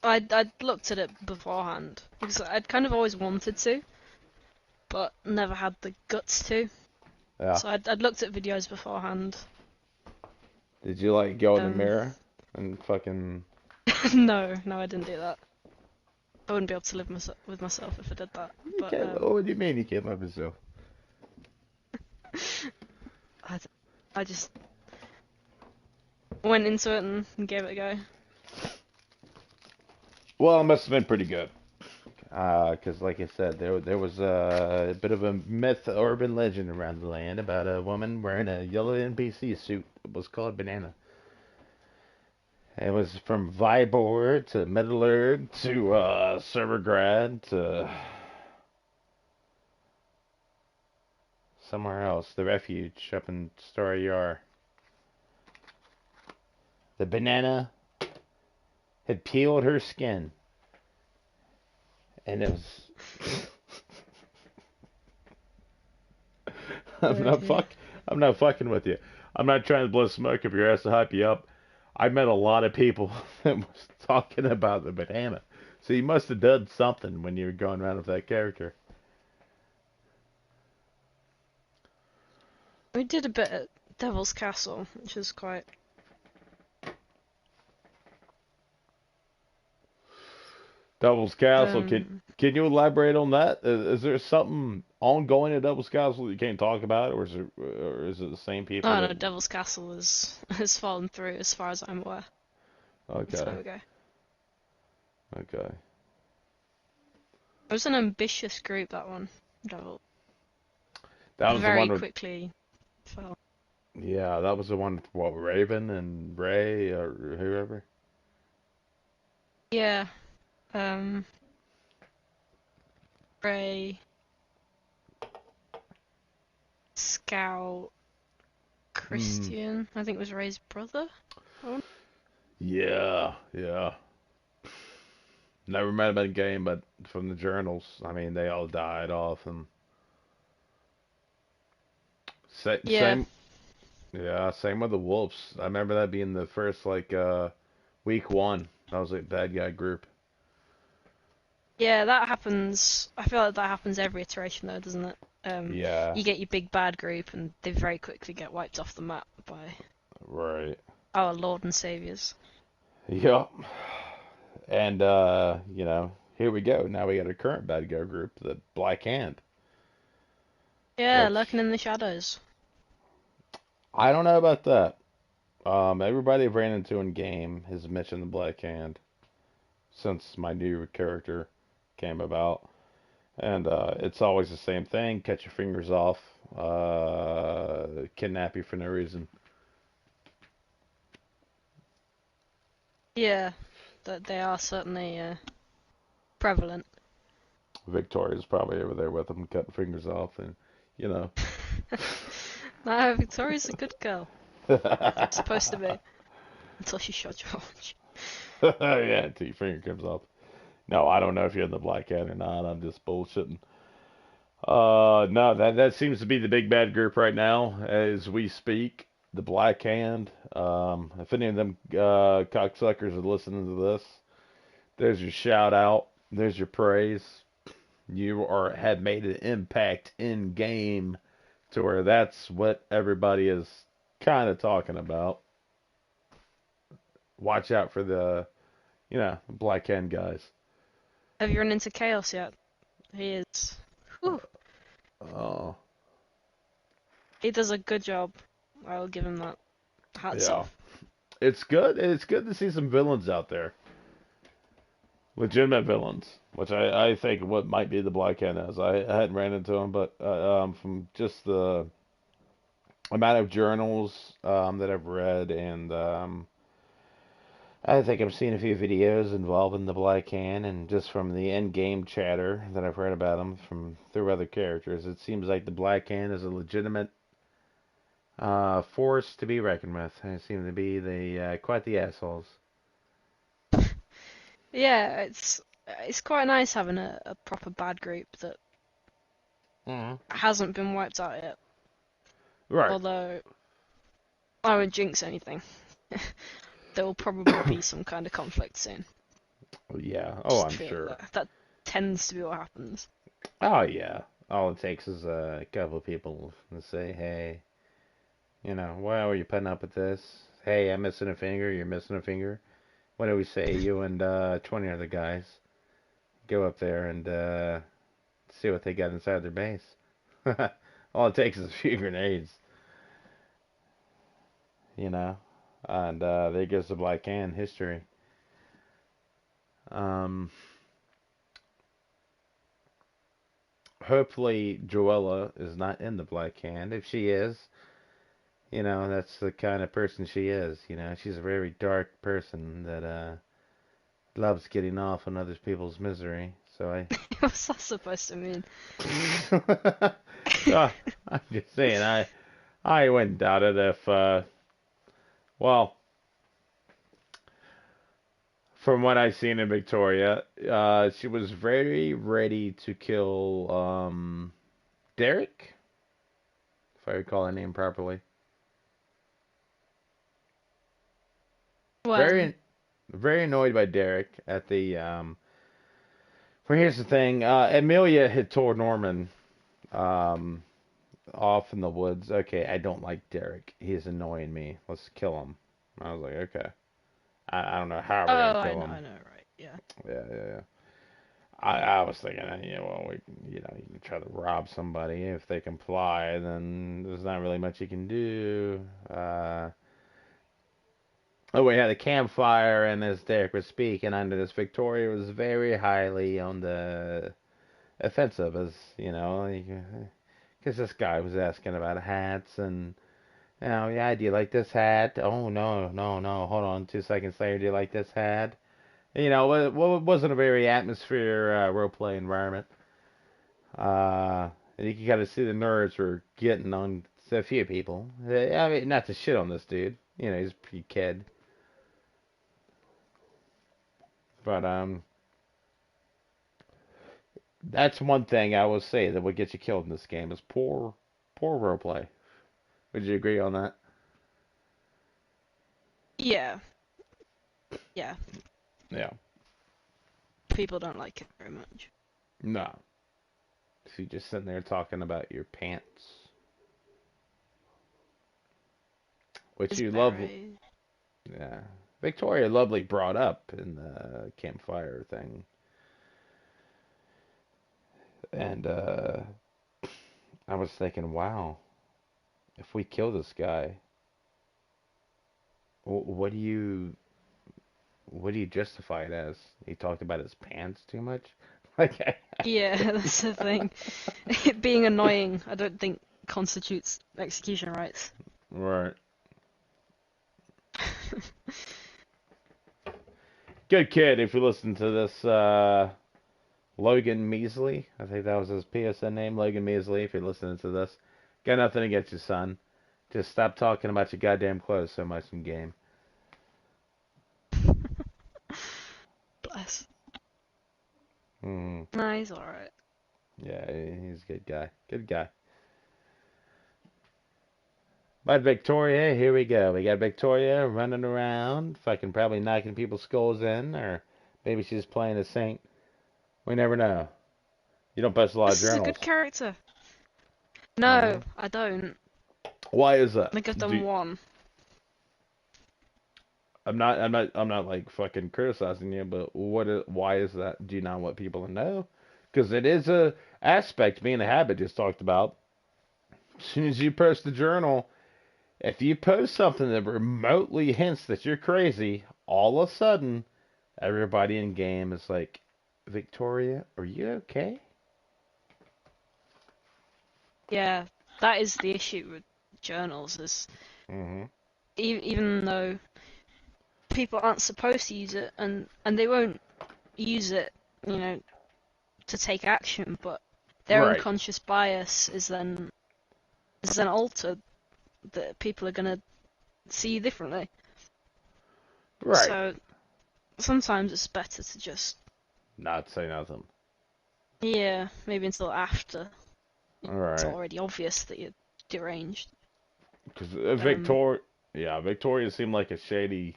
I'd looked at it beforehand because I'd kind of always wanted to, but never had the guts to. Yeah. So I'd looked at videos beforehand. Did you like go in the Um, mirror and fucking? no, I didn't do that. I wouldn't be able to live with myself if I did that. You But can't. What do you mean you can't love yourself? I, I just went into it and gave it a go. Well, it must have been pretty good. Because, like I said, there was a bit of a myth, urban legend around the land about a woman wearing a yellow NBC suit. It was called Banana. It was from Vybor to Metallurg to Servergrad to somewhere else, the refuge up in Story Yar. The banana had peeled her skin, and it was. I'm Oh not dear. fuck. I'm not fucking with you. I'm not trying to blow smoke up your ass to hype you up. I met a lot of people that was talking about the banana. So you must have done something when you were going around with that character. We did a bit at Devil's Castle, which was quite. Devil's Castle. Um, Can you elaborate on that? Is there something ongoing at Devil's Castle that you can't talk about, or is it the same people oh that? no, Devil's Castle has fallen through as far as I'm aware. A Okay, time ago. okay. It was an ambitious group, that one. Devil. That was the Very one with. quickly fell. Yeah, that was the one with what, Raven and Ray or whoever. Yeah. Um, Ray, Scout, Hmm. Christian. I think was Ray's brother. Oh, Yeah, yeah. Never met him in game, but from the journals, I mean, they all died off, and yeah, same, yeah, same with the Wolves. I remember that being the first like week one. That was like bad guy group. yeah. That happens. I feel like that happens every iteration, though, doesn't it? Yeah, You get your big bad group, and they very quickly get wiped off the map by right. our Lord and Saviors. Yep. And here we go. Now we got a current bad guy group, the Black Hand, Yeah, lurking which in the shadows. I don't know about that. Everybody I've ran into in game has mentioned the Black Hand since my new character came about, and it's always the same thing: cut your fingers off, kidnap you for no reason. Yeah, that they are certainly prevalent. Victoria's probably over there with them, cutting fingers off, and you know. No, Victoria's a good girl. Supposed to be. Until she shot George. Yeah, until your finger comes off. No, I don't know if you're in the Black Hand or not. I'm just bullshitting. No, that seems to be the big bad group right now as we speak. The Black Hand. If any of them cocksuckers are listening to this, there's your shout out. There's your praise. You have made an impact in game to where that's what everybody is kind of talking about. Watch out for the Black Hand guys. Have you run into Chaos yet? He is. Whew, Oh, he does a good job. I will give him that. Hats yeah. off. It's good. It's good to see some villains out there. Legitimate villains, which I think what might be the Black Hand is. I hadn't ran into them, but from just the amount of journals that I've read, and I think I've seen a few videos involving the Black Hand, and just from the in-game chatter that I've read about them from through other characters, it seems like the Black Hand is a legitimate force to be reckoned with. They seem to be the quite the assholes. Yeah, it's quite nice having a proper bad group that Hmm. hasn't been wiped out yet. Right. Although I won't jinx anything. There will probably be some kind of conflict soon. Yeah. Oh, Just I'm feel sure. that tends to be what happens. Oh yeah. All it takes is a couple of people to say, "Hey, why are you putting up with this? Hey, I'm missing a finger. You're missing a finger. What do we say? You and 20 other guys go up there and see what they got inside their base. All it takes is a few grenades, you know, and there goes the Black Hand history. Um, Hopefully, Joella is not in the Black Hand. If she is, that's the kind of person she is. She's a very dark person that loves getting off on other people's misery. So What's that supposed to mean? uh, I'm just saying, I wouldn't doubt it if, well, from what I've seen in Victoria, she was very ready to kill Derek, if I recall that name properly. When? Very, very annoyed by Derek at the. Well, here's the thing. Amelia had told Norman um, off in the woods, okay, I don't like Derek. He's annoying me. Let's kill him. I was like, okay. I don't know how we're gonna Oh, kill I him. know, right? Yeah. Yeah, yeah, yeah. I was thinking, well, you can try to rob somebody. If they comply, then there's not really much you can do. Oh, we had a campfire, and as Derek was speaking under this, Victoria was very highly on the offensive, as because this guy was asking about hats and. Yeah, do you like this hat? Oh, no, no, no. Hold on 2 seconds later. Do you like this hat? It wasn't a very atmosphere role play environment. And you can kind of see the nerves were getting on a few people. I mean, not to shit on this dude. He's a pretty kid. But that's one thing I will say that would get you killed in this game is poor role play. Would you agree on that? Yeah. Yeah. Yeah. People don't like it very much. No. if you just sitting there talking about your pants, which It's you love. very. Yeah, Victoria Lovely brought up in the campfire thing, and I was thinking, wow, if we kill this guy, what do you justify it as? He talked about his pants too much. Like, Yeah, that's the thing. It being annoying, I don't think constitutes execution rights. right. Good kid. If you listen to this, Logan Measley, I think that was his PSN name, Logan Measley. If you're listening to this, got nothing against you, son. Just stop talking about your goddamn clothes so much in game. Bless. Hmm. Nah, he's alright. Yeah, he's a good guy. Good guy. But Victoria, here we go. We got Victoria running around, fucking probably knocking people's skulls in, or maybe she's playing a saint. We never know. You don't post a lot of This is a journals. good character. Hmm. No, I don't. Why is I that? think I've done one. I'm not like fucking criticizing you, but why is that? Do you not want people to know? Because it is a aspect, being a habit just talked about. As soon as you post a journal, if you post something that remotely hints that you're crazy, all of a sudden, everybody in game is like, Victoria, are you okay? Yeah, that is the issue with journals. Is Mm-hmm. even though people aren't supposed to use it, and they won't use it, you know, to take action, but their Right. unconscious bias is then altered that people are gonna see differently. Right. So sometimes it's better to just, Not say nothing. yeah, maybe until after All it's right. already obvious that you're deranged. Because Um, Victoria seemed like a shady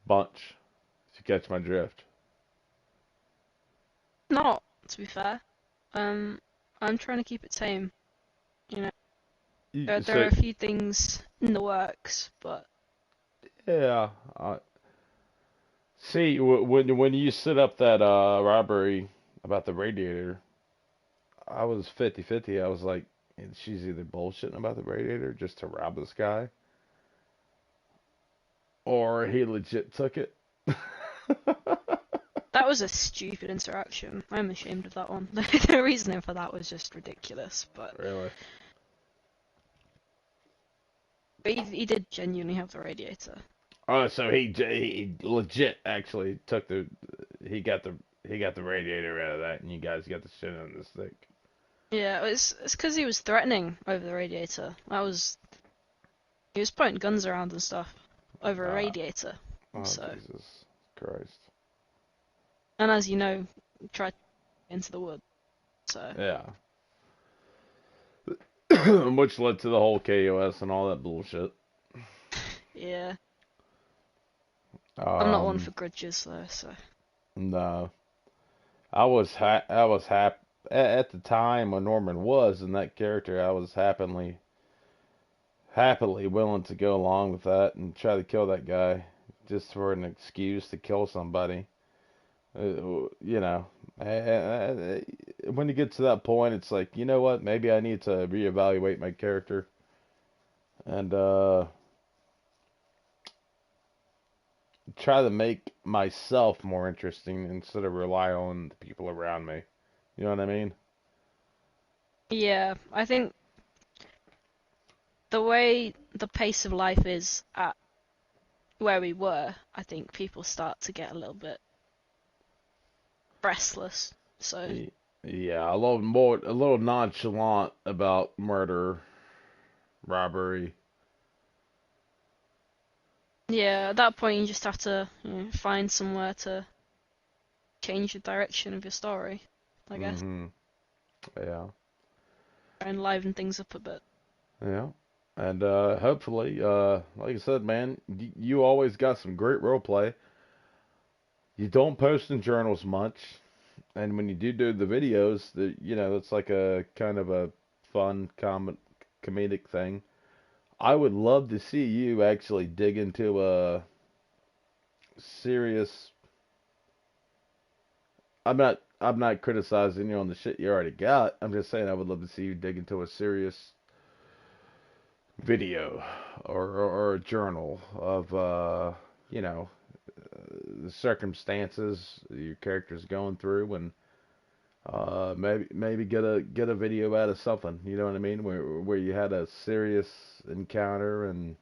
bunch. If you catch my drift. Not, to be fair. Um, I'm trying to keep it tame. You know, there So are a few things in the works, but yeah. See, when you set up that robbery about the radiator, I was 50-50. I was like, she's either bullshitting about the radiator just to rob this guy, or he legit took it. that was a stupid interaction. I'm ashamed of that one. The reasoning for that was just ridiculous, but Really? he did genuinely have the radiator. Oh, so he legit actually took he got the he got the radiator out of that, and you guys got the shit on the stick. Yeah, it's because he was threatening over the radiator. He was pointing guns around and stuff over a Ah, radiator. oh So, Jesus Christ. and as you know, tried to get into the woods. So, Yeah. Which led to the whole KOS and all that bullshit. yeah, I'm not one Um, for grudges though. So, no, I was happy at the time when Norman was in that character. I was happily willing to go along with that and try to kill that guy just for an excuse to kill somebody. You know, when you get to that point, it's like, you know what? Maybe I need to reevaluate my character and try to make myself more interesting instead of rely on the people around me. You know what I mean? yeah, I think the way the pace of life is at where we were, I think people start to get a little bit restless. So, Yeah, a little nonchalant about murder, robbery. yeah, at that point you just have to, find somewhere to change the direction of your story, I guess, Mm-hmm. Yeah, and liven things up a bit. yeah. And hopefully, like I said, man, you always got some great role play. You don't post in journals much. And when you do the videos, it's like a kind of a fun comedic thing. I would love to see you actually dig into a serious. I'm not criticizing you on the shit you already got. I'm just saying I would love to see you dig into a serious video or a journal of you know the circumstances your character's going through, and maybe get a video out of something. You know what I mean? Where you had a serious encounter, and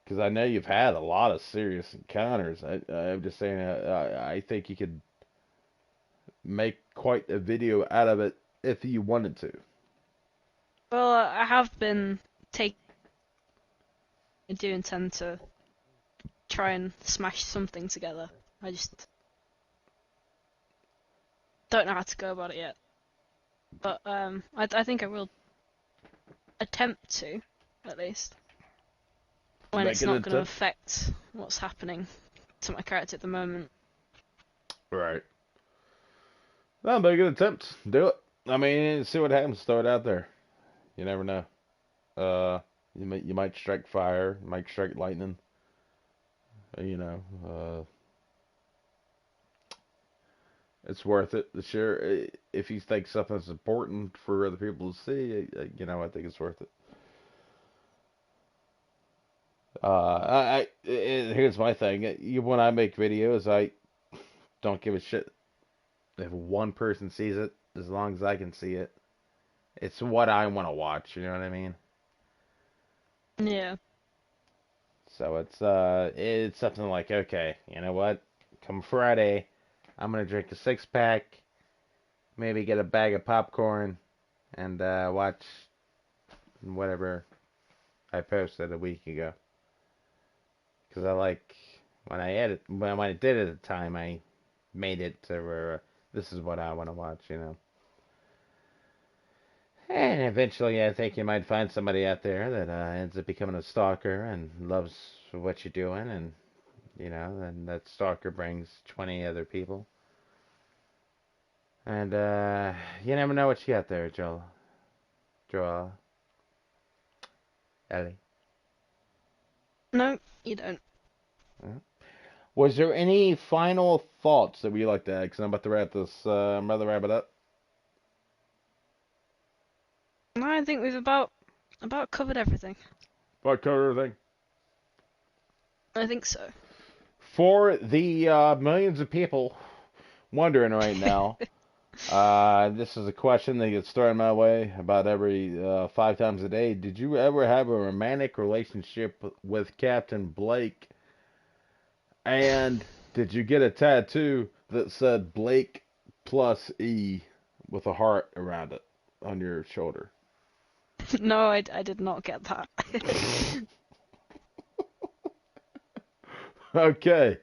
because I know you've had a lot of serious encounters. I'm just saying I think you could make quite a video out of it if you wanted to. Well, I have been taking. I do intend to try and smash something together. I just don't know how to go about it yet. But I think I will attempt to, at least, when Make it's an not going to attempt. affect what's happening to my character at the moment. Right. No, make an attempt. Do it. I mean, see what happens. Throw it out there. You never know. Uh, you might strike fire. You might strike lightning. You know. It's worth it. Sure, if you think something's important for other people to see, I think it's worth it. Here's my thing. When I make videos, I don't give a shit if one person sees it, as long as I can see it. It's what I want to watch. You know what I mean? Yeah. So it's something like, okay, you know what? Come Friday, I'm gonna drink a 6 pack, maybe get a bag of popcorn, and watch whatever I posted a week ago. Because I like when I did it at the time, I made it to where this is what I want to watch, you know. And eventually, I think you might find somebody out there that ends up becoming a stalker and loves what you're doing, and then that stalker brings 20 other people, and you never know what you got there, Joel, Ellie. No, you don't. Yeah. Was there any final thoughts that we like to add? Because I'm about to wrap this. I'm about to wrap it up. No, I think we've about covered everything. Fuck cover everything. I think so. For the millions of people wondering right now, this is a question that gets thrown my way about every 5 times a day. Did you ever have a romantic relationship with Captain Blake? And did you get a tattoo that said Blake plus E with a heart around it on your shoulder? No, I did not get that. Okay,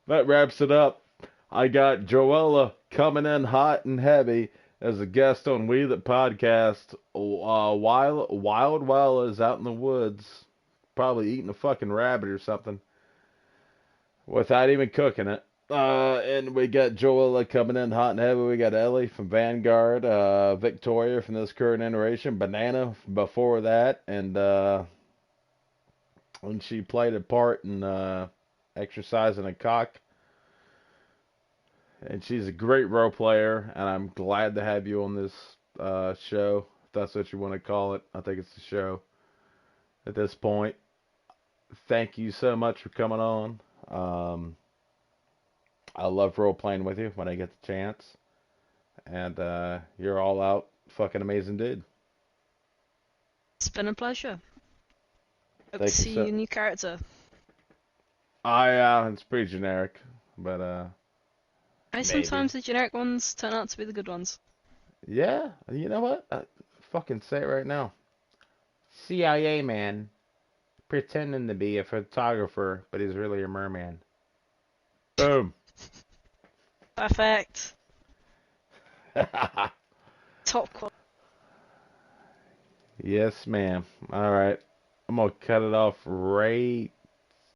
that wraps it up. I got Joella coming in hot and heavy as a guest on We That Podcast. While Wild Well is out in the woods, probably eating a fucking rabbit or something, without even cooking it. And we got Joella coming in hot and heavy. We got Ellie from Vanguard, Victoria from this current iteration, Banana before that, and when she played a part in exercising a cock. And she's a great role player, and I'm glad to have you on this show, if that's what you want to call it. I think it's a show at this point. Thank you so much for coming on. I love role playing with you when I get the chance, and you're all out fucking amazing, dude. It's been a pleasure. Hope to Thank you see so. your new character. It's pretty generic, but maybe. Sometimes the generic ones turn out to be the good ones. Yeah, you know what? Fucking say it right now. CIA man pretending to be a photographer, but he's really a merman. Boom. Perfect. Top quality. Yes, ma'am. All right. I'm gonna cut it off right